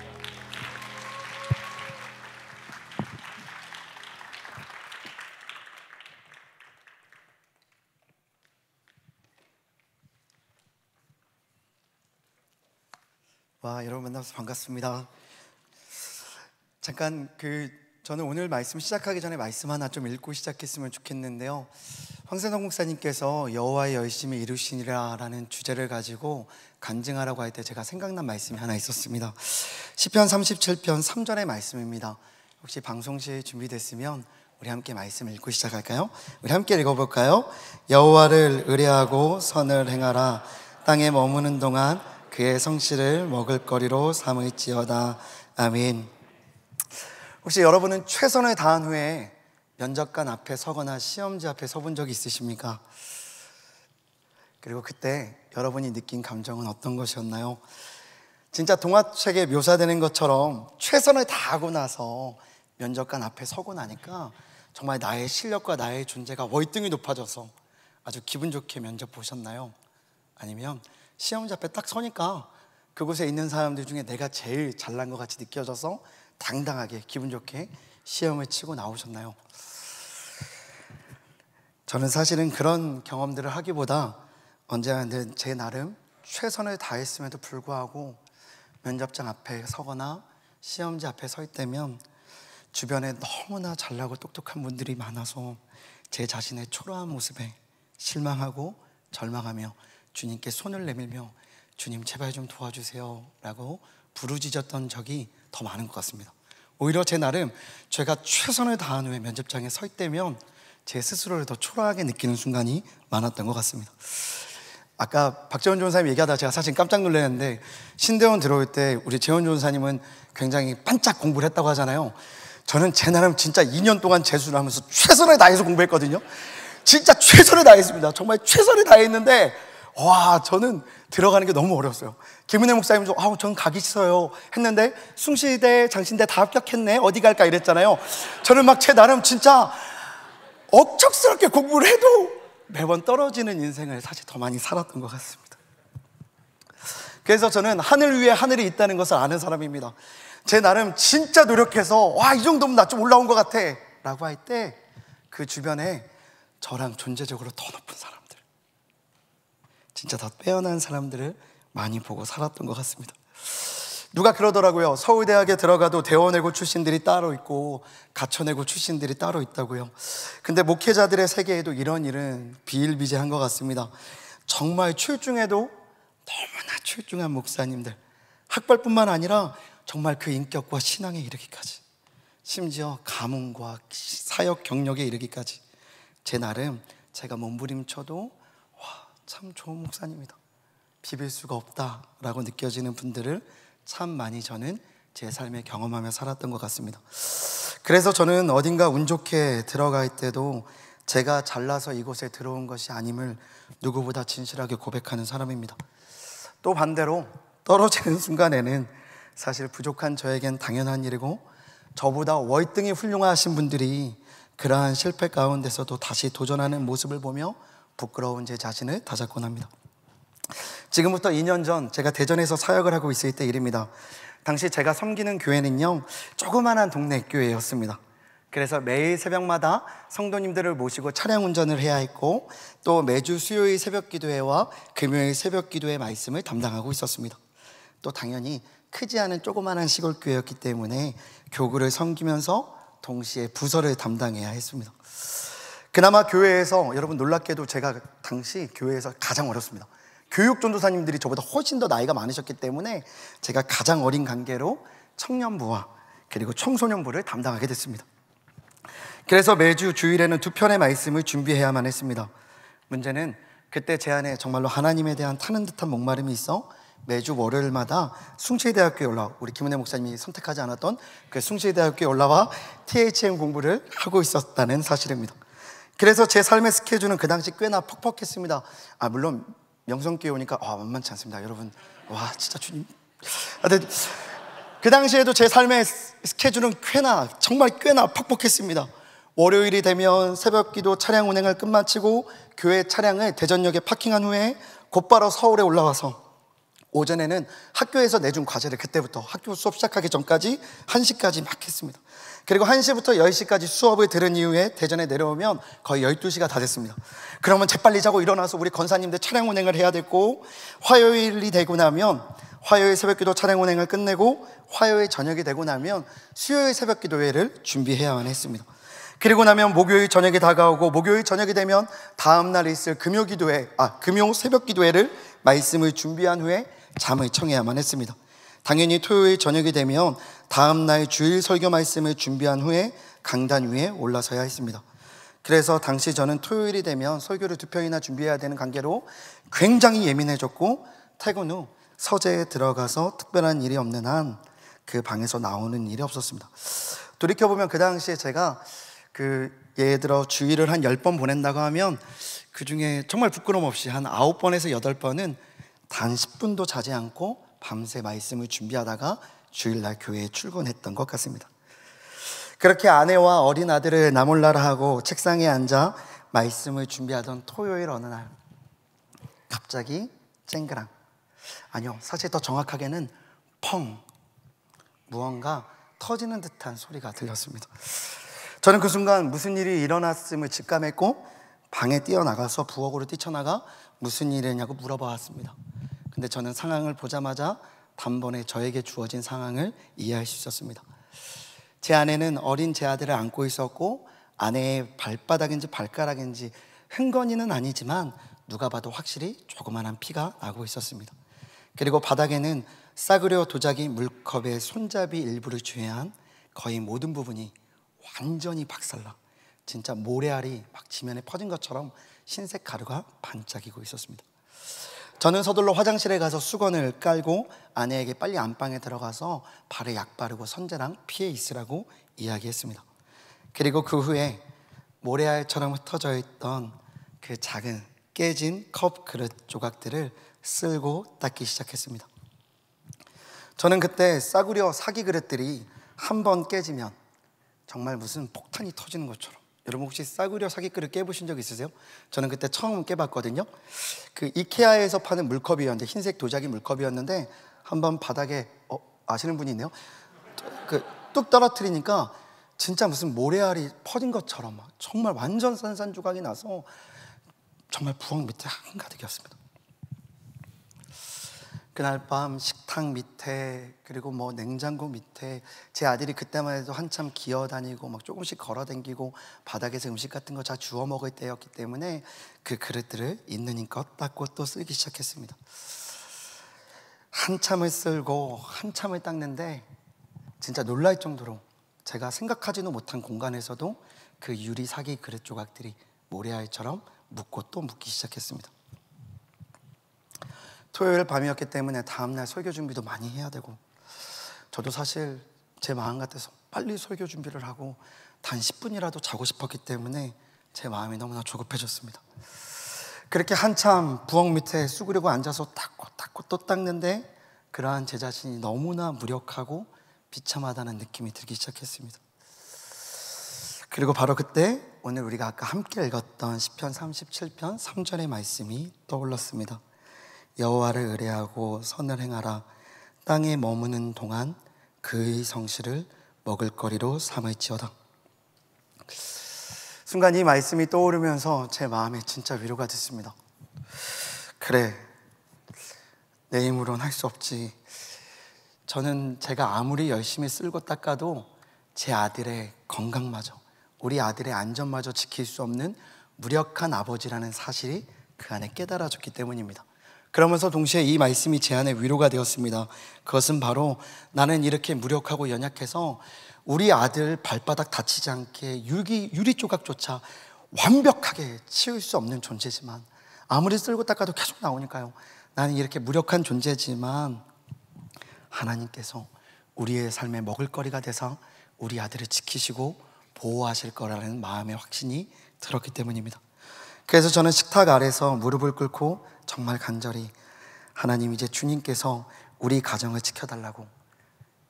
S1: 와, 여러분 만나서 반갑습니다. 잠깐 저는 오늘 말씀 시작하기 전에 말씀 하나 좀 읽고 시작했으면 좋겠는데요. 황선홍 목사님께서 여호와의 열심히 이루시니라 라는 주제를 가지고 간증하라고 할 때 제가 생각난 말씀이 하나 있었습니다. 시편 37편 3절의 말씀입니다. 혹시 방송실 준비됐으면
S5: 우리 함께 말씀을 읽고 시작할까요? 우리 함께 읽어볼까요? 여호와를 의뢰하고 선을 행하라. 땅에 머무는 동안 그의 성실을 먹을거리로 삼을지어다. 아멘. 혹시 여러분은 최선을 다한 후에 면접관 앞에 서거나 시험지 앞에 서본 적이 있으십니까? 그리고 그때 여러분이 느낀 감정은 어떤 것이었나요? 진짜 동화책에 묘사되는 것처럼 최선을 다하고 나서 면접관 앞에 서고 나니까 정말 나의 실력과 나의 존재가 월등히 높아져서 아주 기분 좋게 면접 보셨나요? 아니면 시험지 앞에 딱 서니까 그곳에 있는 사람들 중에 내가 제일 잘난 것 같이 느껴져서 당당하게 기분 좋게 시험을 치고 나오셨나요? 저는 사실은 그런 경험들을 하기보다 언제나 제 나름 최선을 다했음에도 불구하고 면접장 앞에 서거나 시험지 앞에 설 때면 주변에 너무나 잘나고 똑똑한 분들이 많아서 제 자신의 초라한 모습에 실망하고 절망하며 주님께 손을 내밀며 주님 제발 좀 도와주세요 라고 부르짖었던 적이 더 많은 것 같습니다. 오히려 제 나름 제가 최선을 다한 후에 면접장에 설 때면 제 스스로를 더 초라하게 느끼는 순간이 많았던 것 같습니다. 아까 박재원 전사님 얘기하다 제가 사실 깜짝 놀랐는데, 신대원 들어올 때 우리 재원 전사님은 굉장히 반짝 공부를 했다고 하잖아요. 저는 제 나름 진짜 2년 동안 재수를 하면서 최선을 다해서 공부했거든요. 진짜 최선을 다했습니다. 정말 최선을 다했는데 와, 저는 들어가는 게 너무 어려웠어요. 김은혜 목사님도 저는 가기 싫어요 했는데 숭실대, 장신대 다 합격했네, 어디 갈까 이랬잖아요. 저는 막 제 나름 진짜 억척스럽게 공부를 해도 매번 떨어지는 인생을 사실 더 많이 살았던 것 같습니다. 그래서 저는 하늘 위에 하늘이 있다는 것을 아는 사람입니다. 제 나름 진짜 노력해서 이 정도면 나 좀 올라온 것 같아 라고 할 때 그 주변에 저랑 존재적으로 더 높은 사람들, 진짜 더 빼어난 사람들을 많이 보고 살았던 것 같습니다. 누가 그러더라고요. 서울대학에 들어가도 대원외고 출신들이 따로 있고 가천외고 출신들이 따로 있다고요. 근데 목회자들의 세계에도 이런 일은 비일비재한 것 같습니다. 정말 출중해도 너무나 출중한 목사님들, 학벌뿐만 아니라 정말 그 인격과 신앙에 이르기까지, 심지어 가문과 사역 경력에 이르기까지 제 나름 제가 몸부림쳐도 참 좋은 목사님이다, 비빌 수가 없다라고 느껴지는 분들을 참 많이 저는 제 삶에 경험하며 살았던 것 같습니다. 그래서 저는 어딘가 운 좋게 들어갈 때도 제가 잘나서 이곳에 들어온 것이 아님을 누구보다 진실하게 고백하는 사람입니다. 또 반대로 떨어지는 순간에는 사실 부족한 저에겐 당연한 일이고, 저보다 월등히 훌륭하신 분들이 그러한 실패 가운데서도 다시 도전하는 모습을 보며 부끄러운 제 자신을 다잡곤 합니다. 지금부터 2년 전 제가 대전에서 사역을 하고 있을 때 일입니다. 당시 제가 섬기는 교회는요, 조그만한 동네 교회였습니다. 그래서 매일 새벽마다 성도님들을 모시고 차량 운전을 해야 했고, 또 매주 수요일 새벽 기도회와 금요일 새벽 기도회 말씀을 담당하고 있었습니다. 또 당연히 크지 않은 조그만한 시골 교회였기 때문에 교구를 섬기면서 동시에 부서를 담당해야 했습니다. 그나마 교회에서, 여러분 놀랍게도 제가 당시 교회에서 가장 어렸습니다. 교육 전도사님들이 저보다 훨씬 더 나이가 많으셨기 때문에 제가 가장 어린 관계로 청년부와 그리고 청소년부를 담당하게 됐습니다. 그래서 매주 주일에는 2편의 말씀을 준비해야만 했습니다. 문제는 그때 제 안에 정말로 하나님에 대한 타는 듯한 목마름이 있어 매주 월요일마다 숭실대학교에 올라와, 우리 김은혜 목사님이 선택하지 않았던 그 숭실대학교에 올라와 THM 공부를 하고 있었다는 사실입니다. 그래서 제 삶의 스케줄은 그 당시 꽤나 퍽퍽했습니다. 물론 명성교회 오니까 만만치 않습니다. 여러분, 진짜 주님. 그 당시에도 제 삶의 스케줄은 정말 꽤나 퍽퍽했습니다. 월요일이 되면 새벽기도 차량 운행을 끝마치고 교회 차량을 대전역에 파킹한 후에 곧바로 서울에 올라와서 오전에는 학교에서 내준 과제를 그때부터 학교 수업 시작하기 전까지 1시까지 막 했습니다. 그리고 1시부터 10시까지 수업을 들은 이후에 대전에 내려오면 거의 12시가 다 됐습니다. 그러면 재빨리 자고 일어나서 우리 권사님들 차량 운행을 해야 됐고, 화요일이 되고 나면 화요일 새벽기도 차량 운행을 끝내고 화요일 저녁이 되고 나면 수요일 새벽기도회를 준비해야만 했습니다. 그리고 나면 목요일 저녁이 다가오고, 목요일 저녁이 되면 다음날 있을 금요 새벽기도회를 말씀을 준비한 후에 잠을 청해야만 했습니다. 당연히 토요일 저녁이 되면 다음날 주일 설교 말씀을 준비한 후에 강단 위에 올라서야 했습니다. 그래서 당시 저는 토요일이 되면 설교를 2편이나 준비해야 되는 관계로 굉장히 예민해졌고, 퇴근 후 서재에 들어가서 특별한 일이 없는 한 그 방에서 나오는 일이 없었습니다. 돌이켜보면 그 당시에 제가 예를 들어 주일을 한 10번 보낸다고 하면 그 중에 정말 부끄럼 없이 한 9번에서 8번은 단 10분도 자지 않고 밤새 말씀을 준비하다가 주일날 교회에 출근했던 것 같습니다. 그렇게 아내와 어린 아들을 나몰라라 하고 책상에 앉아 말씀을 준비하던 토요일 어느 날, 갑자기 쨍그랑, 아니요, 사실 더 정확하게는 펑, 무언가 터지는 듯한 소리가 들렸습니다. 저는 그 순간 무슨 일이 일어났음을 직감했고 방에 뛰어나가서 부엌으로 뛰쳐나가 무슨 일이냐고 물어보았습니다. 근데 저는 상황을 보자마자 단번에 저에게 주어진 상황을 이해할 수 있었습니다. 제 아내는 어린 제 아들을 안고 있었고, 아내의 발바닥인지 발가락인지 흥건이는 아니지만 누가 봐도 확실히 조그만한 피가 나고 있었습니다. 그리고 바닥에는 싸구려 도자기 물컵의 손잡이 일부를 제외한 거의 모든 부분이 완전히 박살나 진짜 모래알이 막 지면에 퍼진 것처럼 흰색 가루가 반짝이고 있었습니다. 저는 서둘러 화장실에 가서 수건을 깔고 아내에게 빨리 안방에 들어가서 발에 약 바르고 선재랑 피해 있으라고 이야기했습니다. 그리고 그 후에 모래알처럼 흩어져 있던 그 작은 깨진 컵 그릇 조각들을 쓸고 닦기 시작했습니다. 저는 그때 싸구려 사기 그릇들이 한 번 깨지면 정말 무슨 폭탄이 터지는 것처럼, 여러분 혹시 싸구려 사기 그릇 깨보신 적 있으세요? 저는 그때 처음 깨봤거든요. 그 이케아에서 파는 물컵이었는데, 흰색 도자기 물컵이었는데 한번 바닥에 아시는 분이 있네요. 뚝 떨어뜨리니까 진짜 무슨 모래알이 퍼진 것처럼 막 정말 완전 산산조각이 나서 정말 부엌 밑에 한가득이었습니다. 그날 밤 식탁 밑에, 그리고 뭐 냉장고 밑에, 제 아들이 그때만 해도 한참 기어다니고 막 조금씩 걸어다니고 바닥에서 음식 같은 거 다 주워 먹을 때였기 때문에 그 그릇들을 있는 힘껏 닦고 또 쓰기 시작했습니다. 한참을 쓸고 한참을 닦는데 진짜 놀랄 정도로 제가 생각하지도 못한 공간에서도 그 유리 사기 그릇 조각들이 모래알처럼 묻고 또 묻기 시작했습니다. 토요일 밤이었기 때문에 다음날 설교 준비도 많이 해야 되고, 저도 사실 제 마음 같아서 빨리 설교 준비를 하고 단 10분이라도 자고 싶었기 때문에 제 마음이 너무나 조급해졌습니다. 그렇게 한참 부엌 밑에 쑥으려고 앉아서 닦고 또 닦는데 그러한 제 자신이 너무나 무력하고 비참하다는 느낌이 들기 시작했습니다. 그리고 바로 그때 오늘 우리가 아까 함께 읽었던 시편 37편 3절의 말씀이 떠올랐습니다. 여호와를 의뢰하고 선을 행하라. 땅에 머무는 동안 그의 성실을 먹을거리로 삼을지어다. 순간 이 말씀이 떠오르면서 제 마음에 진짜 위로가 됐습니다. 그래, 내 힘으로는 할 수 없지. 저는 제가 아무리 열심히 쓸고 닦아도 제 아들의 건강마저, 우리 아들의 안전마저 지킬 수 없는 무력한 아버지라는 사실이 그 안에 깨달아졌기 때문입니다. 그러면서 동시에 이 말씀이 제 안에 위로가 되었습니다. 그것은 바로 나는 이렇게 무력하고 연약해서 우리 아들 발바닥 다치지 않게 유리 조각조차 완벽하게 치울 수 없는 존재지만, 아무리 쓸고 닦아도 계속 나오니까요, 나는 이렇게 무력한 존재지만 하나님께서 우리의 삶에 먹을거리가 돼서 우리 아들을 지키시고 보호하실 거라는 마음의 확신이 들었기 때문입니다. 그래서 저는 식탁 아래서 무릎을 꿇고 정말 간절히, 하나님, 이제 주님께서 우리 가정을 지켜달라고,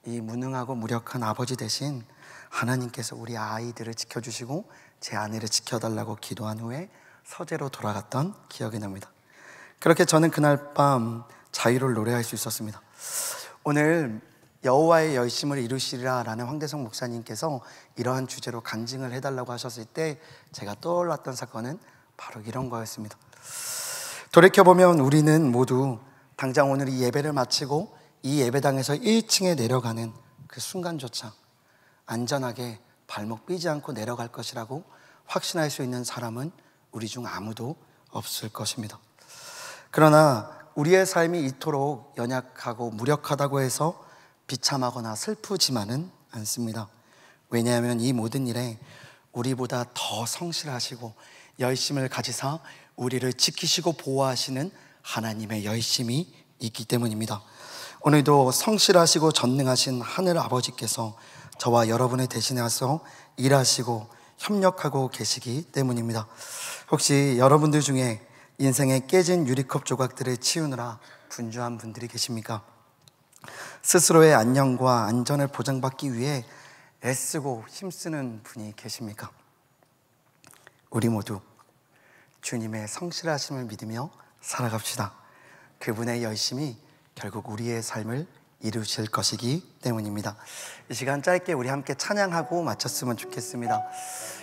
S5: 이 무능하고 무력한 아버지 대신 하나님께서 우리 아이들을 지켜주시고 제 아내를 지켜달라고 기도한 후에 서재로 돌아갔던 기억이 납니다. 그렇게 저는 그날 밤 자유를 노래할 수 있었습니다. 오늘 여호와의 열심을 이루시리라 라는 황대성 목사님께서 이러한 주제로 간증을 해달라고 하셨을 때 제가 떠올랐던 사건은 바로 이런 거였습니다. 돌이켜보면 우리는 모두 당장 오늘 이 예배를 마치고 이 예배당에서 1층에 내려가는 그 순간조차 안전하게 발목 삐지 않고 내려갈 것이라고 확신할 수 있는 사람은 우리 중 아무도 없을 것입니다. 그러나 우리의 삶이 이토록 연약하고 무력하다고 해서 비참하거나 슬프지만은 않습니다. 왜냐하면 이 모든 일에 우리보다 더 성실하시고 열심을 가지사 우리를 지키시고 보호하시는 하나님의 열심이 있기 때문입니다. 오늘도 성실하시고 전능하신 하늘 아버지께서 저와 여러분을 대신해서 일하시고 협력하고 계시기 때문입니다. 혹시 여러분들 중에 인생의 깨진 유리컵 조각들을 치우느라 분주한 분들이 계십니까? 스스로의 안녕과 안전을 보장받기 위해 애쓰고 힘쓰는 분이 계십니까? 우리 모두 주님의 성실하심을 믿으며 살아갑시다. 그분의 열심이 결국 우리의 삶을 이루실 것이기 때문입니다. 이 시간 짧게 우리 함께 찬양하고 마쳤으면 좋겠습니다.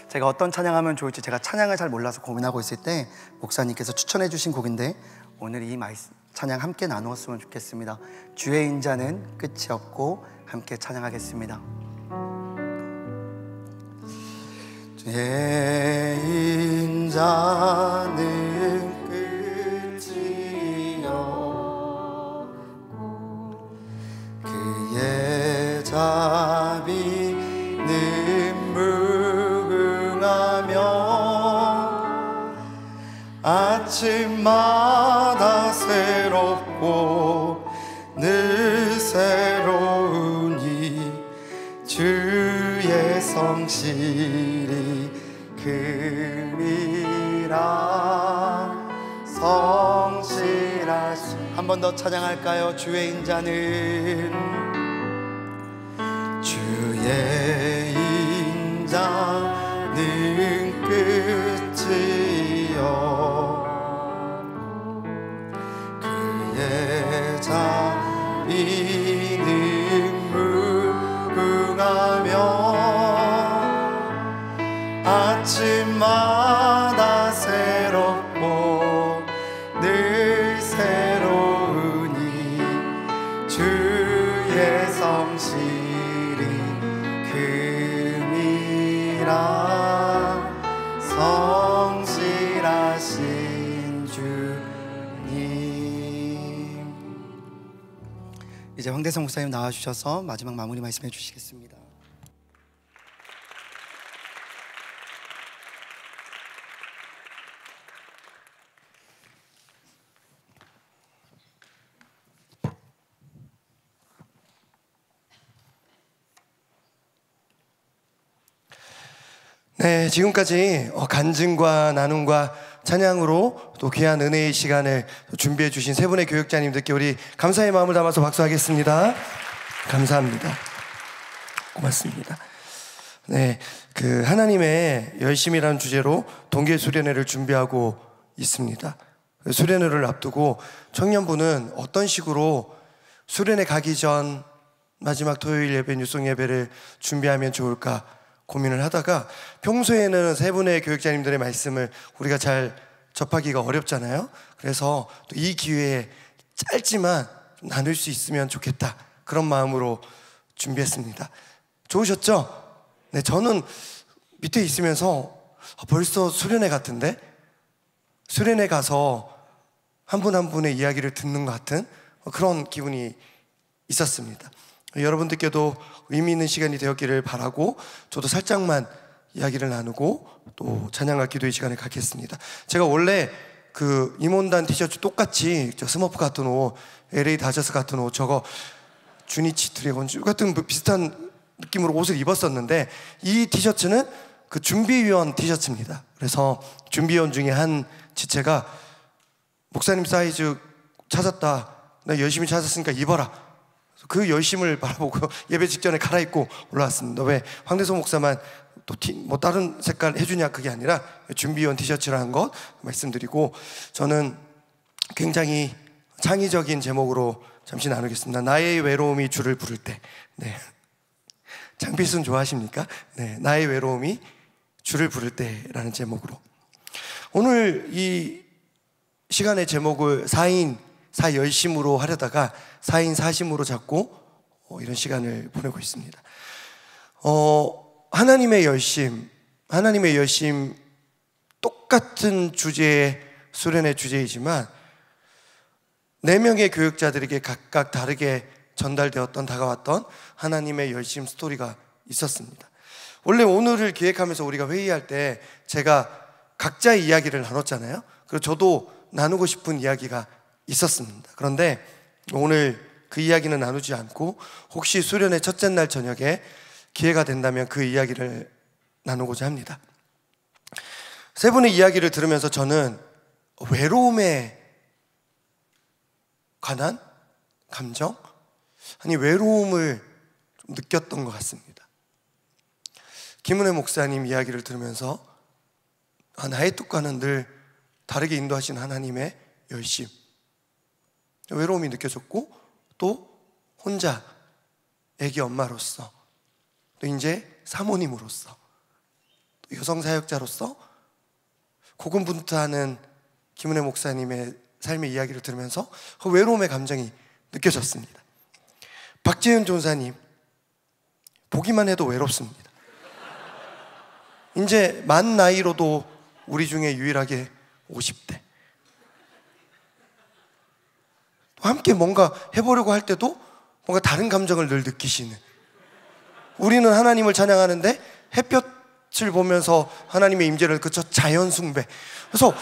S5: 제가 어떤 찬양하면 좋을지 제가 찬양을 잘 몰라서 고민하고 있을 때 목사님께서 추천해 주신 곡인데 오늘 이 찬양 함께 나누었으면 좋겠습니다. 주의 인자는 끝이 없고 함께 찬양하겠습니다. 주의 인자는 끝이 없고 그의 자비는 무궁하며 아침마다 새롭고 늘 새로우니 주의 성실이 크니라. 성실하시 한 번 더 찬양할까요? 주의 인자는 주의 인자는 끝이 없고 그의 자비는 무궁하며 아침마다 새롭고 늘 새로우니 주의 성실이 크니라. 성실하신 주님. 이제 황대성 목사님 나와주셔서 마지막 마무리 말씀해 주시겠습니다.
S1: 네, 지금까지 간증과 나눔과 찬양으로 또 귀한 은혜의 시간을 준비해 주신 세 분의 교육자님들께 우리 감사의 마음을 담아서 박수하겠습니다. 감사합니다. 고맙습니다. 네, 그 하나님의 열심이라는 주제로 동계 수련회를 준비하고 있습니다. 수련회를 앞두고 청년부는 어떤 식으로 수련회 가기 전 마지막 토요일 예배, 뉴송 예배를 준비하면 좋을까 고민을 하다가 평소에는 세 분의 교육자님들의 말씀을 우리가 잘 접하기가 어렵잖아요. 그래서 또 이 기회에 짧지만 좀 나눌 수 있으면 좋겠다, 그런 마음으로 준비했습니다. 좋으셨죠? 네, 저는 밑에 있으면서 벌써 수련회 같은데? 수련회 가서 한 분 한 분의 이야기를 듣는 것 같은 그런 기분이 있었습니다. 여러분들께도 의미 있는 시간이 되었기를 바라고 저도 살짝만 이야기를 나누고 또 찬양과 기도의 시간을 갖겠습니다. 제가 원래 그 임원단 티셔츠 똑같이 스머프 같은 옷, LA 다저스 같은 옷, 저거 주니치 드래곤 같은 비슷한 느낌으로 옷을 입었었는데 이 티셔츠는 그 준비위원 티셔츠입니다. 그래서 준비위원 중에 한 지체가 목사님 사이즈 찾았다, 나 열심히 찾았으니까 입어라. 그 열심을 바라보고 예배 직전에 갈아입고 올라왔습니다. 왜 황대성 목사만 또 뭐 다른 색깔 해주냐, 그게 아니라 준비위원 티셔츠라는 것 말씀드리고, 저는 굉장히 창의적인 제목으로 잠시 나누겠습니다. 나의 외로움이 주를 부를 때. 네. 장필순 좋아하십니까? 네, 나의 외로움이 주를 부를 때라는 제목으로 오늘 이 시간의 제목을 4인 4열심으로 하려다가 4인 4심으로 잡고 이런 시간을 보내고 있습니다. 하나님의 열심 똑같은 주제의 수련의 주제이지만 4명의 교육자들에게 각각 다르게 전달되었던, 다가왔던 하나님의 열심 스토리가 있었습니다. 원래 오늘을 기획하면서 우리가 회의할 때 제가 각자의 이야기를 나눴잖아요. 그리고 저도 나누고 싶은 이야기가 있었습니다. 그런데 오늘 그 이야기는 나누지 않고 혹시 수련의 첫째 날 저녁에 기회가 된다면 그 이야기를 나누고자 합니다. 세 분의 이야기를 들으면서 저는 외로움에 관한 감정? 아니 외로움을 좀 느꼈던 것 같습니다. 김은혜 목사님 이야기를 들으면서 나의 뜻과는 늘 다르게 인도하시는 하나님의 열심, 외로움이 느껴졌고 또 혼자 애기 엄마로서 또 이제 사모님으로서 또 여성 사역자로서 고군분투하는 김은혜 목사님의 삶의 이야기를 들으면서 그 외로움의 감정이 느껴졌습니다. 박재현 전사님 보기만 해도 외롭습니다. 이제 만 나이로도 우리 중에 유일하게 50대. 함께 뭔가 해보려고 할 때도 뭔가 다른 감정을 늘 느끼시는, 우리는 하나님을 찬양하는데 햇볕을 보면서 하나님의 임재를 그쳐 자연 숭배. 그래서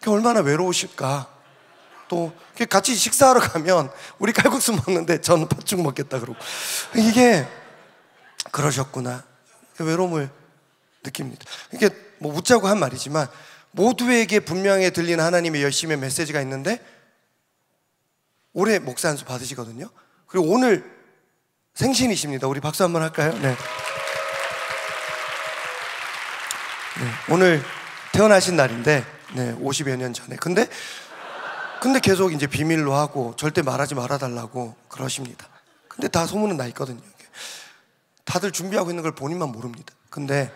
S1: 얼마나 외로우실까. 또 같이 식사하러 가면 우리 칼국수 먹는데 저는 팥죽 먹겠다 그러고, 이게 그러셨구나. 외로움을 느낍니다. 이게 뭐 웃자고 한 말이지만 모두에게 분명히 들리는 하나님의 열심의 메시지가 있는데 올해 목사 안수 받으시거든요. 그리고 오늘 생신이십니다. 우리 박수 한번 할까요? 네. 오늘 태어나신 날인데 50여 년 전에. 근데 계속 이제 비밀로 하고 절대 말하지 말아달라고 그러십니다. 근데 다 소문은 나 있거든요. 다들 준비하고 있는 걸 본인만 모릅니다. 근데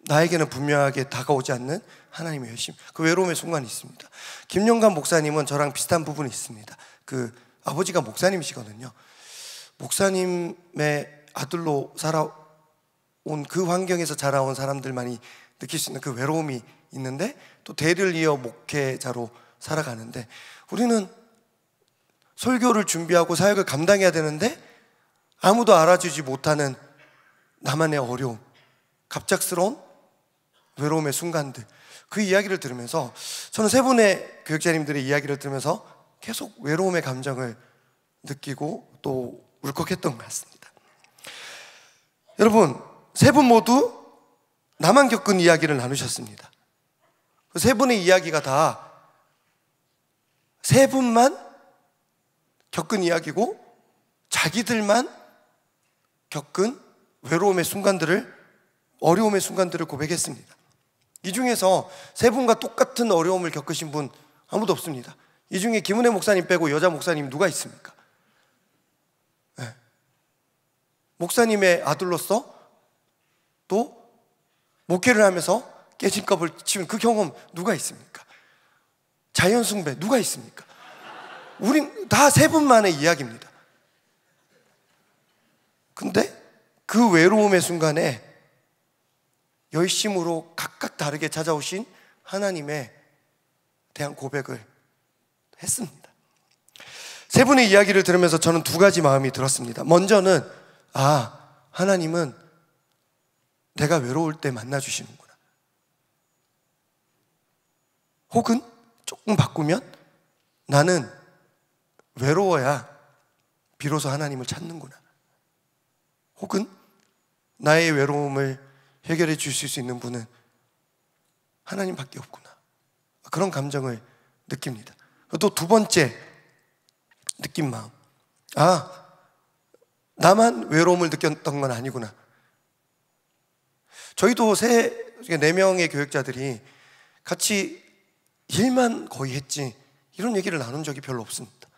S1: 나에게는 분명하게 다가오지 않는 하나님의 열심, 그 외로움의 순간이 있습니다. 김영관 목사님은 저랑 비슷한 부분이 있습니다. 그 아버지가 목사님이시거든요. 목사님의 아들로 살아온 그 환경에서 자라온 사람들만이 느낄 수 있는 그 외로움이 있는데, 또 대를 이어 목회자로 살아가는데 우리는 설교를 준비하고 사역을 감당해야 되는데 아무도 알아주지 못하는 나만의 어려움, 갑작스러운 외로움의 순간들, 그 이야기를 들으면서 저는 세 분의 교육자님들의 이야기를 들으면서 계속 외로움의 감정을 느끼고 또 울컥했던 것 같습니다. 여러분, 세 분 모두 나만 겪은 이야기를 나누셨습니다. 그 세 분의 이야기가 다 세 분만 겪은 이야기고 자기들만 겪은 외로움의 순간들을, 어려움의 순간들을 고백했습니다. 이 중에서 세 분과 똑같은 어려움을 겪으신 분 아무도 없습니다. 이 중에 김은혜 목사님 빼고 여자 목사님 누가 있습니까? 네. 목사님의 아들로서 또 목회를 하면서 깨진 껍을 치는 그 경험 누가 있습니까? 자연 숭배 누가 있습니까? 우린 다 세 분만의 이야기입니다. 근데 그 외로움의 순간에 열심으로 각각 다르게 찾아오신 하나님에 대한 고백을 했습니다. 세 분의 이야기를 들으면서 저는 두 가지 마음이 들었습니다. 먼저는 하나님은 내가 외로울 때 만나주시는구나. 혹은 조금 바꾸면 나는 외로워야 비로소 하나님을 찾는구나. 혹은 나의 외로움을 해결해 주실 수 있는 분은 하나님밖에 없구나. 그런 감정을 느낍니다. 또 두 번째 느낀 마음, 나만 외로움을 느꼈던 건 아니구나. 저희도 네 명의 교육자들이 같이 일만 거의 했지 이런 얘기를 나눈 적이 별로 없습니다.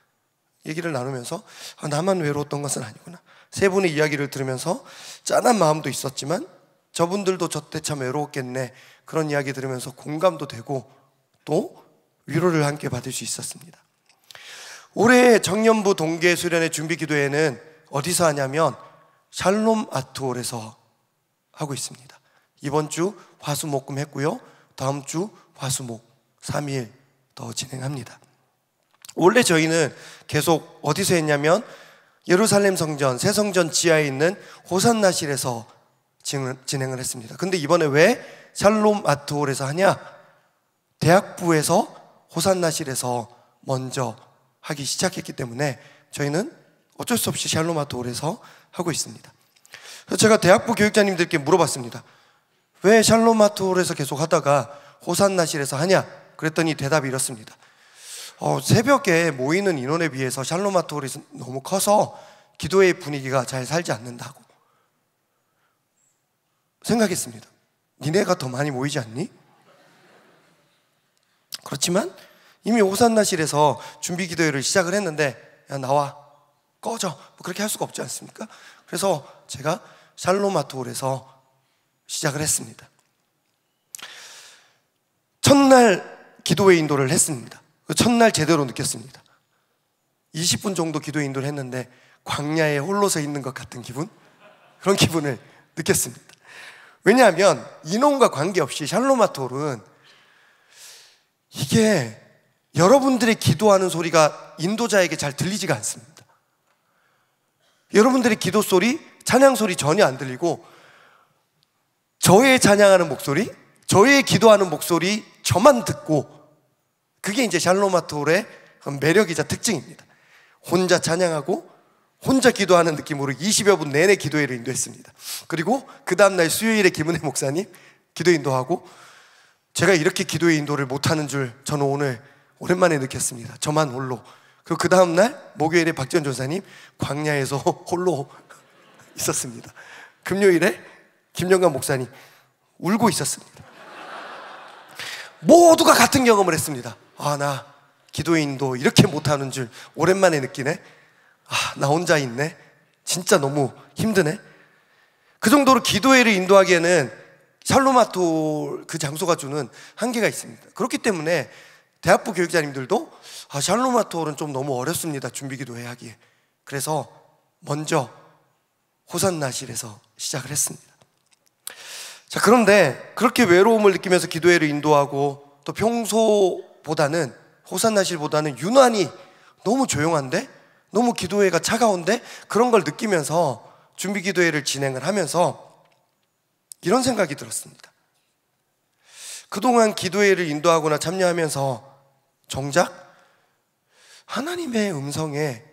S1: 얘기를 나누면서 나만 외로웠던 것은 아니구나. 세 분의 이야기를 들으면서 짠한 마음도 있었지만 저분들도 저 때 참 외로웠겠네, 그런 이야기 들으면서 공감도 되고 또 위로를 함께 받을 수 있었습니다. 올해 청년부 동계 수련회 준비 기도회는 어디서 하냐면 샬롬 아트홀에서 하고 있습니다. 이번 주 화수목금 했고요, 다음 주 화수목 3일 더 진행합니다. 원래 저희는 계속 어디서 했냐면 예루살렘 성전, 새 성전 지하에 있는 호산나실에서 진행을 했습니다. 근데 이번에 왜 샬롬 아트홀에서 하냐? 대학부에서 호산나실에서 먼저 하기 시작했기 때문에 저희는 어쩔 수 없이 샬롬 아트홀에서 하고 있습니다. 그래서 제가 대학부 교육자님들께 물어봤습니다. 왜 샬롬 아트홀에서 계속 하다가 호산나실에서 하냐? 그랬더니 대답이 이렇습니다. 새벽에 모이는 인원에 비해서 샬롬 아트홀이 너무 커서 기도의 분위기가 잘 살지 않는다고 생각했습니다. 니네가 더 많이 모이지 않니? 그렇지만 이미 호산나실에서 준비 기도회를 시작을 했는데 야 나와 꺼져 뭐 그렇게 할 수가 없지 않습니까? 그래서 제가 샬롬 아트홀에서 시작을 했습니다. 첫날 기도회 인도를 했습니다. 첫날 제대로 느꼈습니다. 20분 정도 기도회 인도를 했는데 광야에 홀로 서 있는 것 같은 기분? 그런 기분을 느꼈습니다. 왜냐하면 인원과 관계없이 샬롬 아트홀은 이게 여러분들의 기도하는 소리가 인도자에게 잘 들리지가 않습니다. 여러분들의 기도 소리, 찬양 소리 전혀 안 들리고 저의 찬양하는 목소리, 저의 기도하는 목소리 저만 듣고 그게 이제 샬롬 아트홀의 매력이자 특징입니다. 혼자 찬양하고 혼자 기도하는 느낌으로 20여 분 내내 기도회를 인도했습니다. 그리고 그 다음날 수요일에 김은혜 목사님 기도 인도하고 제가 이렇게 기도회 인도를 못하는 줄 저는 오늘 오랜만에 느꼈습니다. 저만 홀로. 그리고 그 다음날 목요일에 박지원 전사님 광야에서 홀로 있었습니다. 금요일에 김영관 목사님 울고 있었습니다. 모두가 같은 경험을 했습니다. 나 기도회 인도 이렇게 못하는 줄 오랜만에 느끼네. 나 혼자 있네. 진짜 너무 힘드네. 그 정도로 기도회를 인도하기에는 샬롬 아트홀 그 장소가 주는 한계가 있습니다. 그렇기 때문에 대학부 교육자님들도 샬롬 아트홀은 좀 너무 어렵습니다. 준비 기도회 하기에. 그래서 먼저 호산나실에서 시작을 했습니다. 자, 그런데 그렇게 외로움을 느끼면서 기도회를 인도하고 또 평소보다는 호산나실보다는 유난히 너무 조용한데 너무 기도회가 차가운데 그런 걸 느끼면서 준비 기도회를 진행을 하면서 이런 생각이 들었습니다. 그동안 기도회를 인도하거나 참여하면서 정작 하나님의 음성에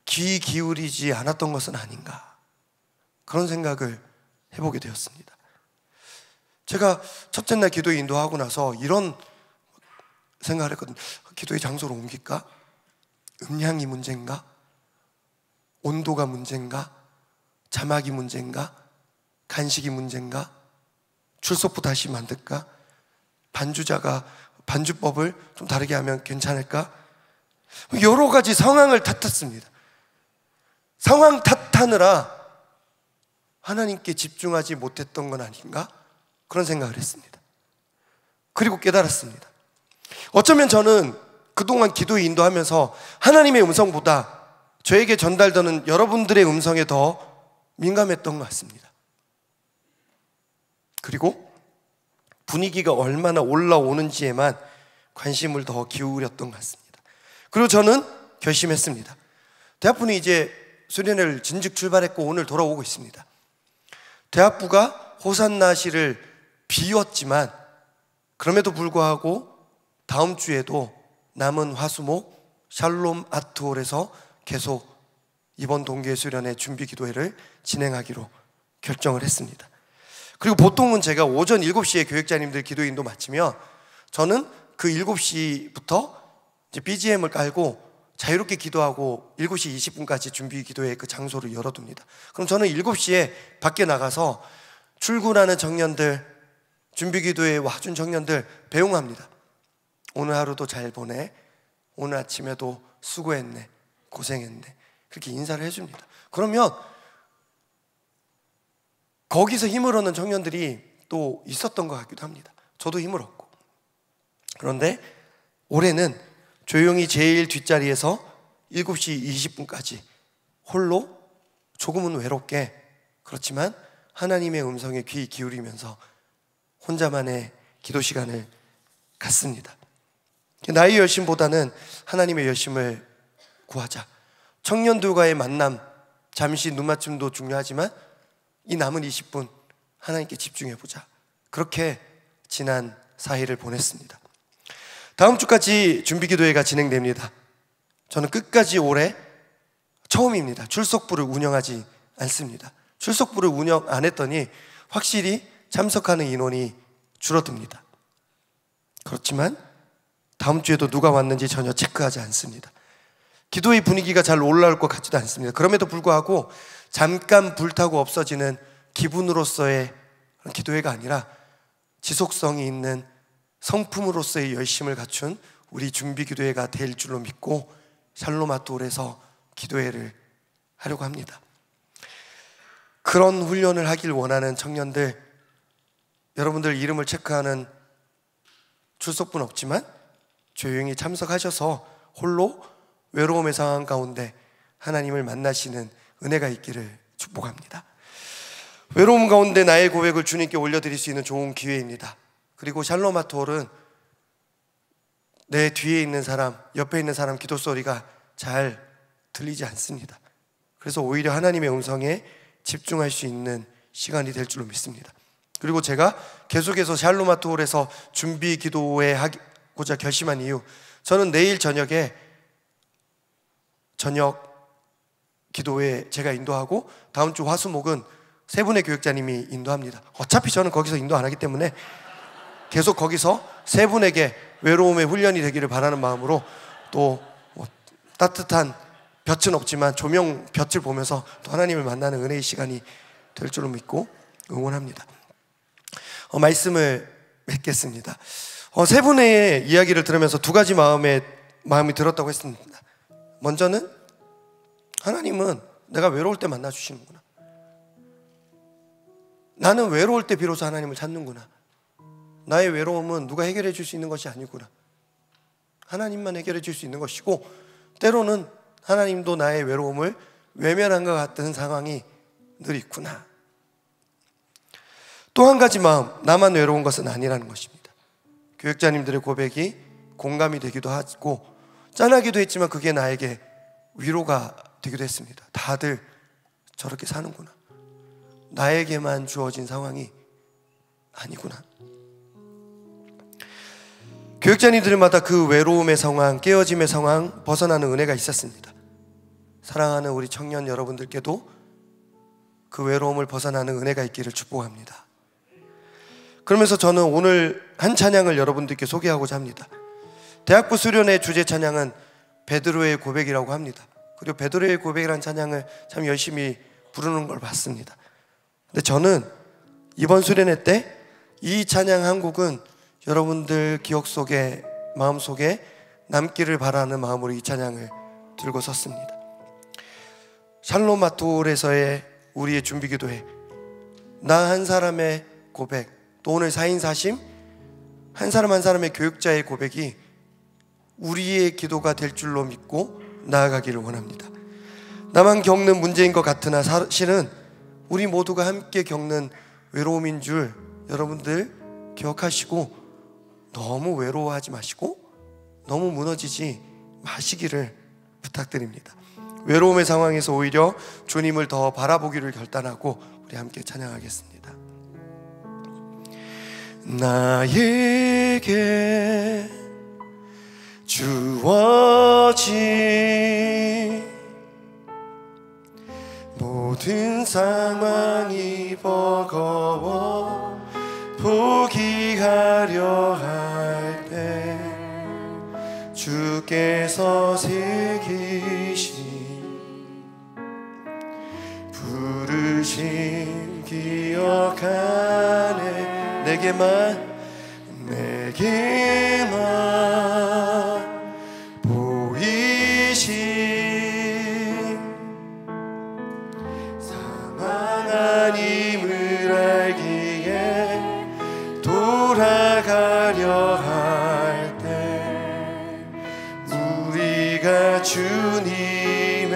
S1: 귀 기울이지 않았던 것은 아닌가 그런 생각을 해보게 되었습니다. 제가 첫째 날 기도회 인도하고 나서 이런 생각을 했거든요. 기도회 장소로 옮길까? 음량이 문제인가? 온도가 문제인가? 자막이 문제인가? 간식이 문제인가? 출석부 다시 만들까? 반주자가 반주법을 좀 다르게 하면 괜찮을까? 여러 가지 상황을 탓했습니다. 상황 탓하느라 하나님께 집중하지 못했던 건 아닌가? 그런 생각을 했습니다. 그리고 깨달았습니다. 어쩌면 저는 그동안 기도에 인도하면서 하나님의 음성보다 저에게 전달되는 여러분들의 음성에 더 민감했던 것 같습니다. 그리고 분위기가 얼마나 올라오는지에만 관심을 더 기울였던 것 같습니다. 그리고 저는 결심했습니다. 대학부는 이제 수련회를 진즉 출발했고 오늘 돌아오고 있습니다. 대학부가 호산나실을 비웠지만 그럼에도 불구하고 다음 주에도 남은 화수목 샬롬 아트홀에서 계속 이번 동계 수련회 준비 기도회를 진행하기로 결정을 했습니다. 그리고 보통은 제가 오전 7시에 교육자님들 기도 인도 마치면 저는 그 7시부터 이제 BGM을 깔고 자유롭게 기도하고 7시 20분까지 준비 기도회 그 장소를 열어둡니다. 그럼 저는 7시에 밖에 나가서 출근하는 청년들, 준비 기도회에 와준 청년들 배웅합니다. 오늘 하루도 잘 보내. 오늘 아침에도 수고했네. 고생했네. 그렇게 인사를 해줍니다. 그러면 거기서 힘을 얻는 청년들이 또 있었던 것 같기도 합니다. 저도 힘을 얻고. 그런데 올해는 조용히 제일 뒷자리에서 7시 20분까지 홀로 조금은 외롭게 그렇지만 하나님의 음성에 귀 기울이면서 혼자만의 기도 시간을 갖습니다. 나의 열심보다는 하나님의 열심을 구하자. 청년들과의 만남, 잠시 눈맞춤도 중요하지만 이 남은 20분 하나님께 집중해보자. 그렇게 지난 4일을 보냈습니다. 다음 주까지 준비기도회가 진행됩니다. 저는 끝까지 올해 처음입니다. 출석부를 운영하지 않습니다. 출석부를 운영 안 했더니 확실히 참석하는 인원이 줄어듭니다. 그렇지만 다음 주에도 누가 왔는지 전혀 체크하지 않습니다. 기도의 분위기가 잘 올라올 것 같지도 않습니다. 그럼에도 불구하고 잠깐 불타고 없어지는 기분으로서의 기도회가 아니라 지속성이 있는 성품으로서의 열심을 갖춘 우리 준비기도회가 될 줄로 믿고 샬롬 아트홀에서 기도회를 하려고 합니다. 그런 훈련을 하길 원하는 청년들, 여러분들 이름을 체크하는 출석부는 없지만 조용히 참석하셔서 홀로 외로움의 상황 가운데 하나님을 만나시는 은혜가 있기를 축복합니다. 외로움 가운데 나의 고백을 주님께 올려드릴 수 있는 좋은 기회입니다. 그리고 샬롬 아트홀은 내 뒤에 있는 사람, 옆에 있는 사람 기도 소리가 잘 들리지 않습니다. 그래서 오히려 하나님의 음성에 집중할 수 있는 시간이 될 줄로 믿습니다. 그리고 제가 계속해서 샬롬 아트홀에서 준비 기도회 하고자 결심한 이유, 저는 내일 저녁에 저녁 기도회 제가 인도하고 다음 주 화수목은 세 분의 교육자님이 인도합니다. 어차피 저는 거기서 인도 안 하기 때문에 계속 거기서 세 분에게 외로움의 훈련이 되기를 바라는 마음으로 또 따뜻한 볕은 없지만 조명 볕을 보면서 또 하나님을 만나는 은혜의 시간이 될 줄로 믿고 응원합니다. 말씀을 맺겠습니다. 세 분의 이야기를 들으면서 두 가지 마음이 들었다고 했습니다. 먼저는 하나님은 내가 외로울 때 만나주시는구나. 나는 외로울 때 비로소 하나님을 찾는구나. 나의 외로움은 누가 해결해 줄 수 있는 것이 아니구나. 하나님만 해결해 줄 수 있는 것이고, 때로는 하나님도 나의 외로움을 외면한 것 같은 상황이 늘 있구나. 또 한 가지 마음, 나만 외로운 것은 아니라는 것입니다. 교육자님들의 고백이 공감이 되기도 하고 짠하기도 했지만 그게 나에게 위로가 되기도 했습니다. 다들 저렇게 사는구나. 나에게만 주어진 상황이 아니구나. 교육자님들마다 그 외로움의 상황, 깨어짐의 상황 벗어나는 은혜가 있었습니다. 사랑하는 우리 청년 여러분들께도 그 외로움을 벗어나는 은혜가 있기를 축복합니다. 그러면서 저는 오늘 한 찬양을 여러분들께 소개하고자 합니다. 대학부 수련회 주제 찬양은 베드로의 고백이라고 합니다. 그리고 베드로의 고백이라는 찬양을 참 열심히 부르는 걸 봤습니다. 근데 저는 이번 수련회 때 이 찬양 한 곡은 여러분들 기억 속에, 마음 속에 남기를 바라는 마음으로 이 찬양을 들고 섰습니다. 샬롬 아트홀에서의 우리의 준비기도회, 나 한 사람의 고백, 또 오늘 4인 4심 한 사람 한 사람의 교육자의 고백이 우리의 기도가 될 줄로 믿고 나아가기를 원합니다. 나만 겪는 문제인 것 같으나 사실은 우리 모두가 함께 겪는 외로움인 줄 여러분들 기억하시고 너무 외로워하지 마시고 너무 무너지지 마시기를 부탁드립니다. 외로움의 상황에서 오히려 주님을 더 바라보기를 결단하고 우리 함께 찬양하겠습니다. 나에게 주어진 모든 상황이 버거워 포기하려 할 때 주께서 새기신 부르심 기억하네. 내게만 보이신 사랑 아님을 알기에 돌아가려 할 때 우리가 주님의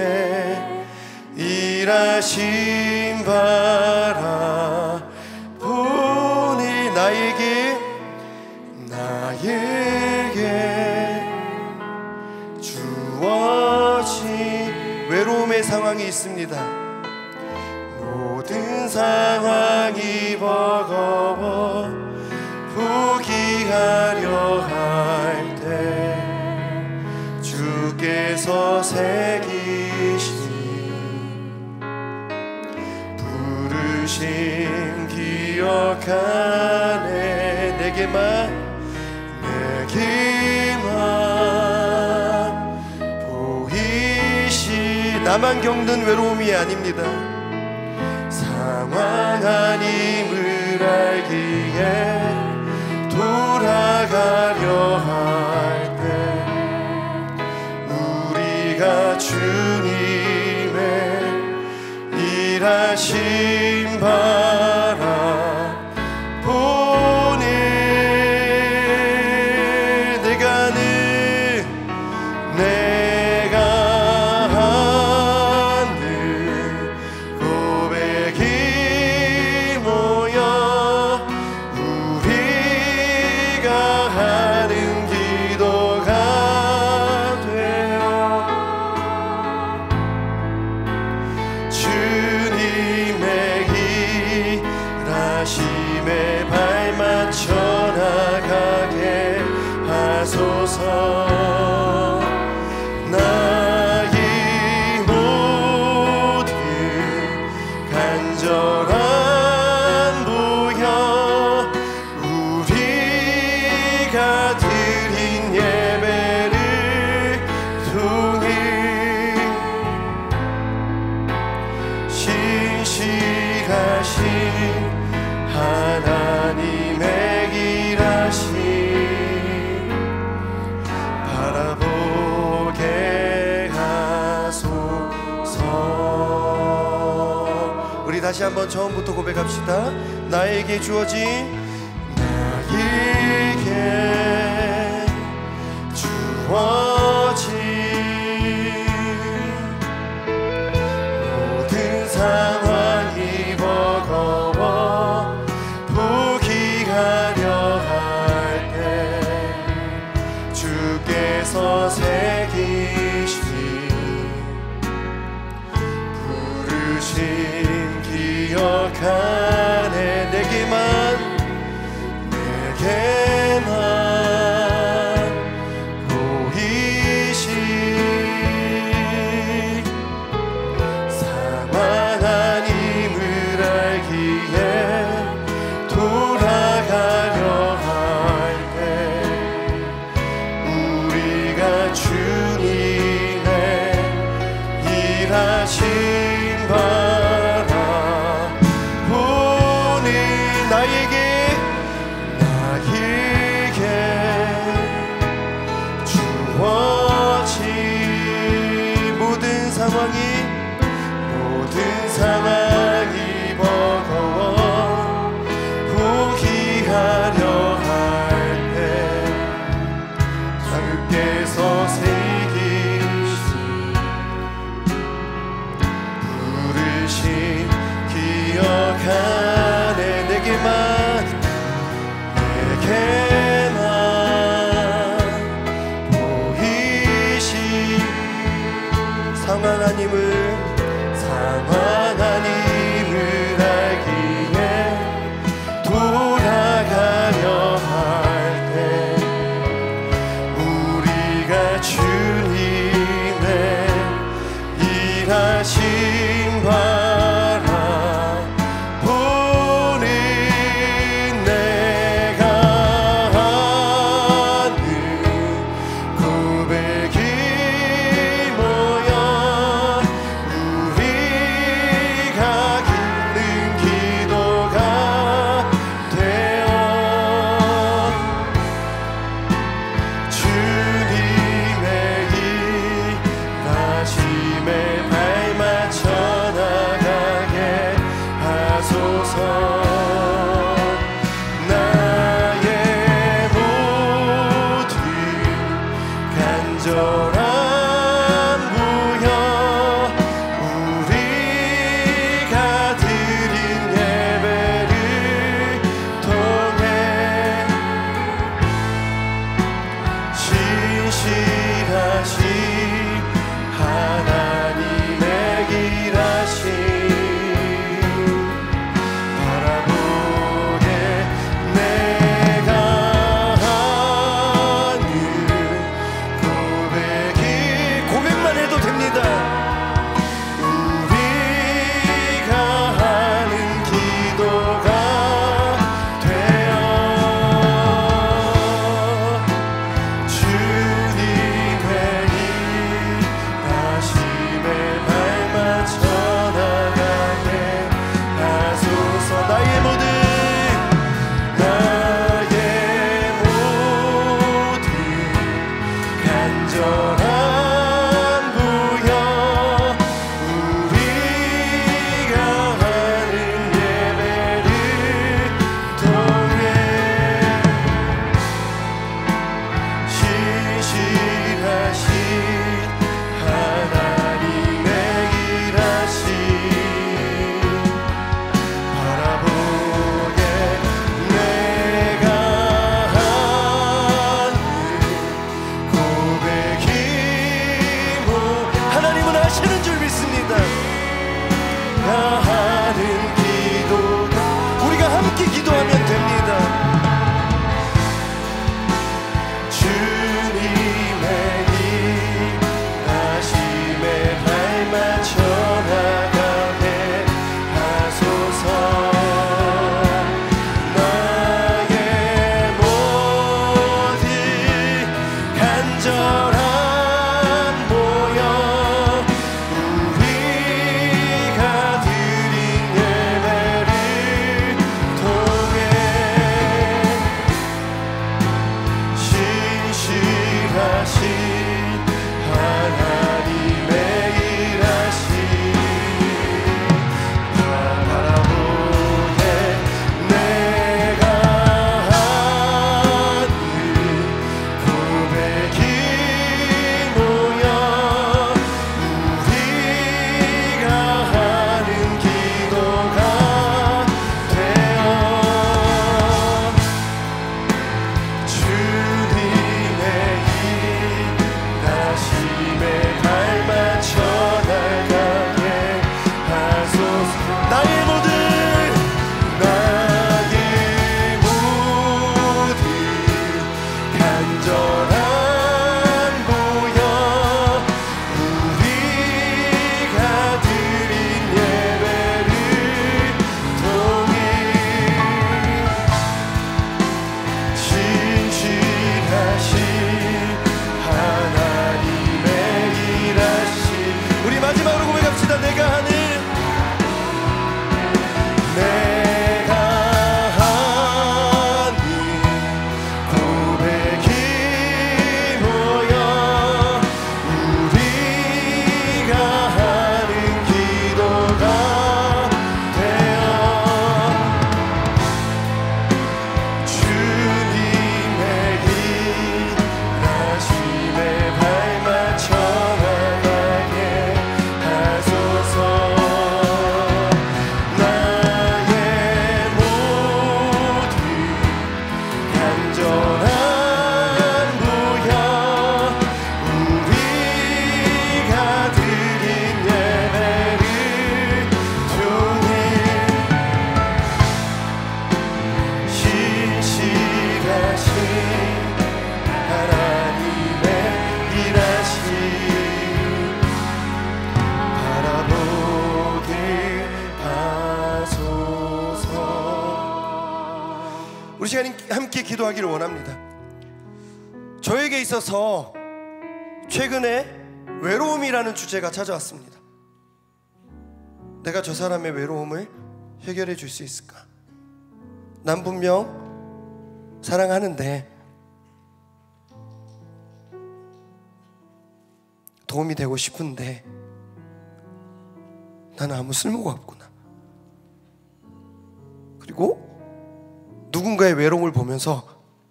S1: 일하심 바라 보니 나에게 주어진 상황이 있습니다. 모든 상황이 버거워 포기하려 할 때 주께서 새기신 부르심 기억하네. 내게만 보이시. 나만 겪는 외로움이 아닙니다. 상황 아님을 알기에 돌아가려 할 때 우리가 주님의 일하심 바라보니 내가 하는 고백이 모여 우리가 하는 기도가 되어 주님의 일하심에 발맞춰 나가게 하소서. 나의 모든 간절한 부여 우리가 드린 예배를 통해 신실하신 하나님의 일하심 바라보게 하소서. 우리 다시 한번 처음부터 고백합시다. 나에게 주어진 모든 상황이 버거워 포기하려 할 때 주께서 새기신 부르심 기억하네. 내게만 보이시. 상황 아님을 알기에 돌아가려 할 때 우리가 주님의 일하심 바라보니 나에게 주어진 모든 상황이 버거워 포기하려 할 때 주께서 새기신 부르심 기억하네. 내게만 보이시. 상황 아님을 알기에 돌아가려 할 때 우리가 주님의 일하심 바라보니 내가 하는 고백이 모여 우리가 기는 기도가 되어 주님의 일하심에 발맞춰 나가게 하소서. 나의 모든 간절한 부여 우리가 드린 예배를 통해 신실하신 하나님의 우리 시간 함께 기도하기를 원합니다. 저에게 있어서 최근에 외로움이라는 주제가 찾아왔습니다. 내가 저 사람의 외로움을 해결해 줄 수 있을까? 난 분명 사랑하는데 도움이 되고 싶은데 나는 아무 쓸모가 없구나. 그리고 누군가의 외로움을 보면서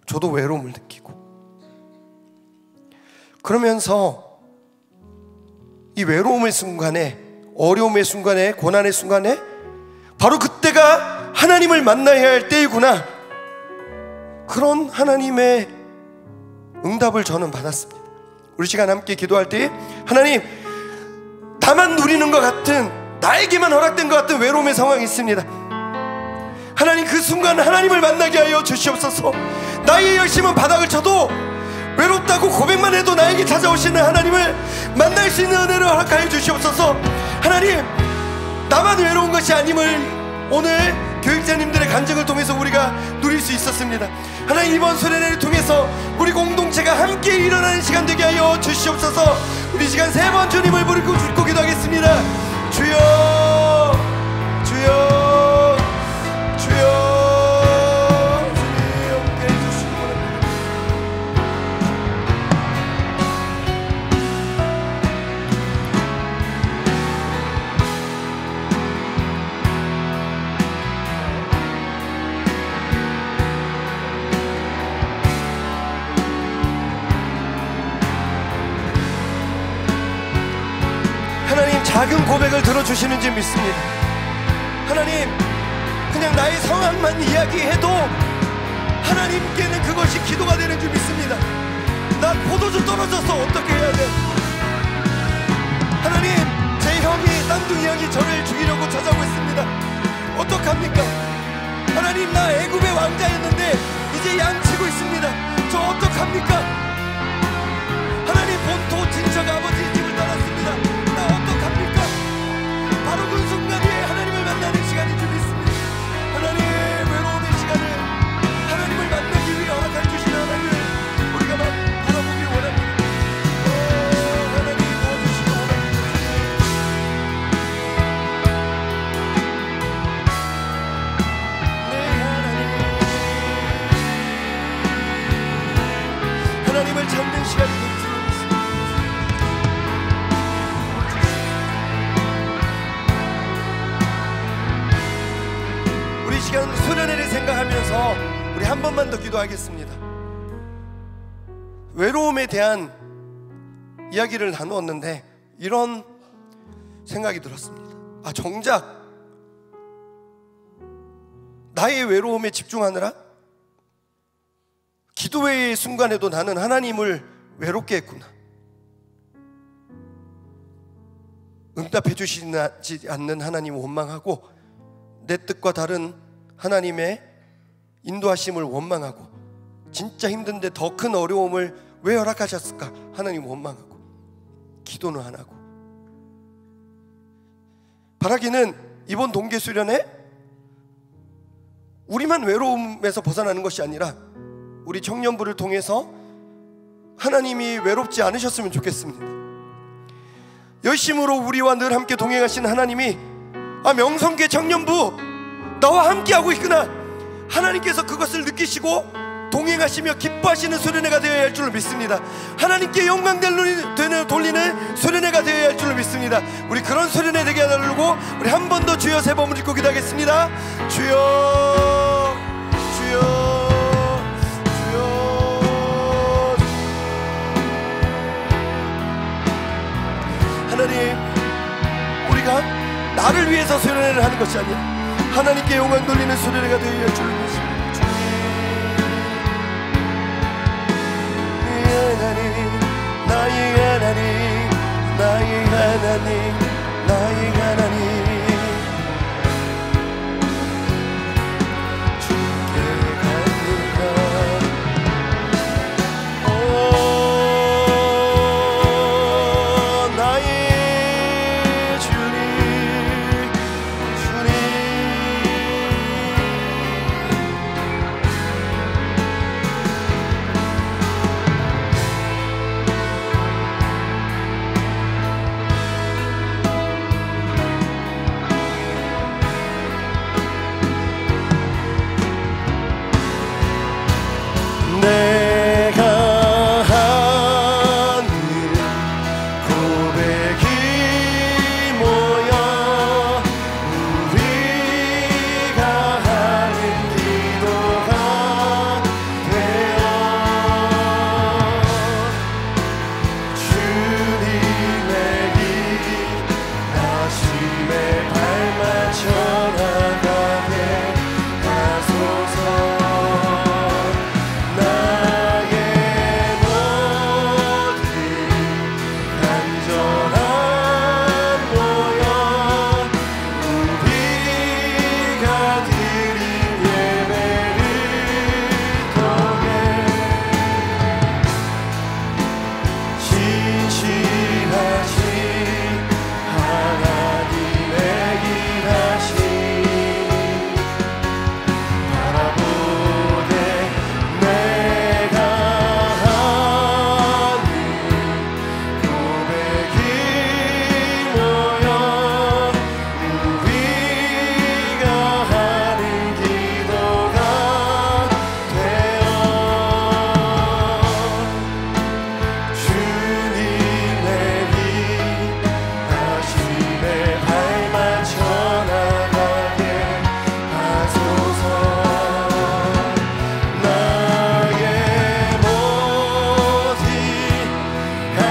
S1: 저도 외로움을 느끼고, 그러면서 이 외로움의 순간에, 어려움의 순간에, 고난의 순간에 바로 그때가 하나님을 만나야 할 때이구나, 그런 하나님의 응답을 저는 받았습니다. 우리 시간 함께 기도할 때 하나님, 나만 누리는 것 같은, 나에게만 허락된 것 같은 외로움의 상황이 있습니다. 하나님, 그 순간 하나님을 만나게 하여 주시옵소서. 나의 열심은 바닥을 쳐도 외롭다고 고백만 해도 나에게 찾아오시는 하나님을 만날 수 있는 은혜를 허락하여 주시옵소서. 하나님, 나만 외로운 것이 아님을 오늘 교육자님들의 간증을 통해서 우리가 누릴 수 있었습니다. 하나님, 이번 수련회를 통해서 우리 공동체가 함께 일어나는 시간 되게 하여 주시옵소서. 우리 시간 3번 주님을 부르고 기도하겠습니다. 주여, 주여, 주여. 하나님, 작은 고백을 들어주시는지 믿습니다. 하나님, 그냥 나의 상황만 이야기해도 하나님께는 그것이 기도가 되는 줄 믿습니다. 나 포도주 떨어져서 어떻게 해야 돼? 하나님, 제 형이, 쌍둥이 형이 저를 죽이려고 찾아오고 있습니다. 어떡합니까? 하나님, 나 애굽의 왕자였는데 이제 양치고 있습니다. 저 어떡합니까? 하나님, 본토 친척 아버지 집을 떠났습니다. 나 어떡합니까? 바로 그 순간 위에 하나님을 만나는 시간인 줄 믿습니다. 하나님, 외로움의 시간을 하나님을 만나기 위해 허락해 주시는 하나님을 우리가 바라보기 원합니다. 하나님, 도와주시기 원합니다. 네, 하나님을 찾는 시간이 되길 믿습니다. 우리 시간 수련회를 생각하면서 우리 한 번만 더 기도하겠습니다. 외로움에 대한 이야기를 나누었는데 이런 생각이 들었습니다. 아, 정작 나의 외로움에 집중하느라 기도회의 순간에도 나는 하나님을 외롭게 했구나. 응답해 주시지 않는 하나님을 원망하고 내 뜻과 다른 하나님의 인도하심을 원망하고 진짜 힘든데 더 큰 어려움을 왜 허락하셨을까? 하나님 원망하고 기도는 안 하고. 바라기는 이번 동계 수련회 우리만 외로움에서 벗어나는 것이 아니라 우리 청년부를 통해서 하나님이 외롭지 않으셨으면 좋겠습니다. 열심으로 우리와 늘 함께 동행하시는 하나님이 아, 명성계 청년부 나와 함께하고 있구나, 하나님께서 그것을 느끼시고 동행하시며 기뻐하시는 수련회가 되어야 할 줄로 믿습니다. 하나님께 영광 돌리는 수련회가 되어야 할 줄로 믿습니다. 우리 그런 수련회 되게 해달라고 우리 한 번 더 주여 3번을 읽고 기도하겠습니다. 주여, 주여, 주여. 하나님, 우리가 나를 위해서 수련회를 하는 것이 아니라 하나님께 영광 돌리는 수련회가 되어야 할 줄로 믿습니다. 하나님, 나의 하나님, 나의 하나님, 나의 하나님, 주께 갑니다. 오, 나의 주님, 주님.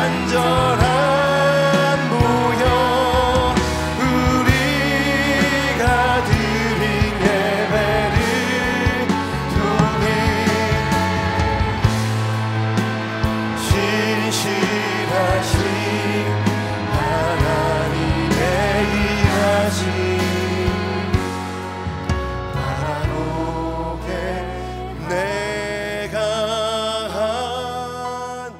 S1: 간절한 모여 우리가 드린 예배를 통해 신실하신 하나님의 일하심 바라보게 내가 하네.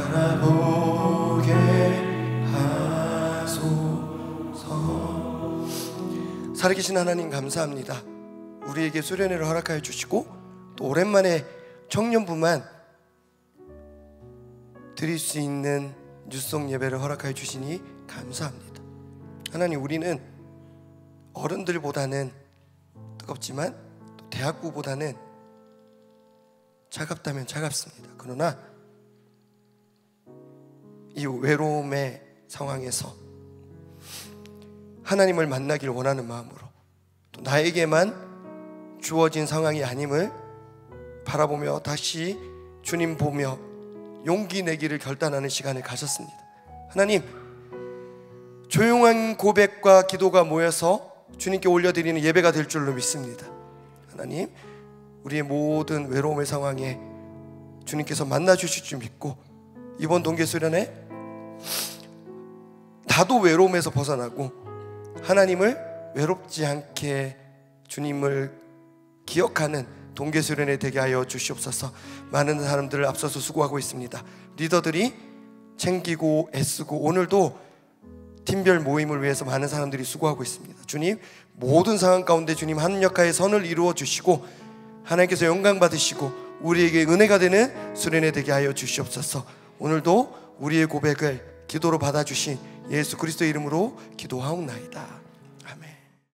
S1: 바라보게 하소서. 살아계신 하나님 감사합니다. 우리에게 수련회를 허락하여 주시고 또 오랜만에 청년부만 드릴 수 있는 뉴송 예배를 허락하여 주시니 감사합니다. 하나님, 우리는 어른들보다는 뜨겁지만 또 대학부보다는 차갑다면 차갑습니다. 그러나 이 외로움의 상황에서 하나님을 만나길 원하는 마음으로 또 나에게만 주어진 상황이 아님을 바라보며 다시 주님 보며 용기 내기를 결단하는 시간을 가졌습니다. 하나님, 조용한 고백과 기도가 모여서 주님께 올려드리는 예배가 될 줄로 믿습니다. 하나님, 우리의 모든 외로움의 상황에 주님께서 만나 주실 줄 믿고 이번 동계수련회 나도 외로움에서 벗어나고 하나님을 외롭지 않게 주님을 기억하는 동계수련회 되게 하여 주시옵소서. 많은 사람들을 앞서서 수고하고 있습니다. 리더들이 챙기고 애쓰고 오늘도 팀별 모임을 위해서 많은 사람들이 수고하고 있습니다. 주님, 모든 상황 가운데 주님 합력하여 선을 이루어 주시고 하나님께서 영광 받으시고 우리에게 은혜가 되는 수련회 되게 하여 주시옵소서. 오늘도 우리의 고백을 기도로 받아주신 예수 그리스도의 이름으로 기도하옵나이다. 아멘.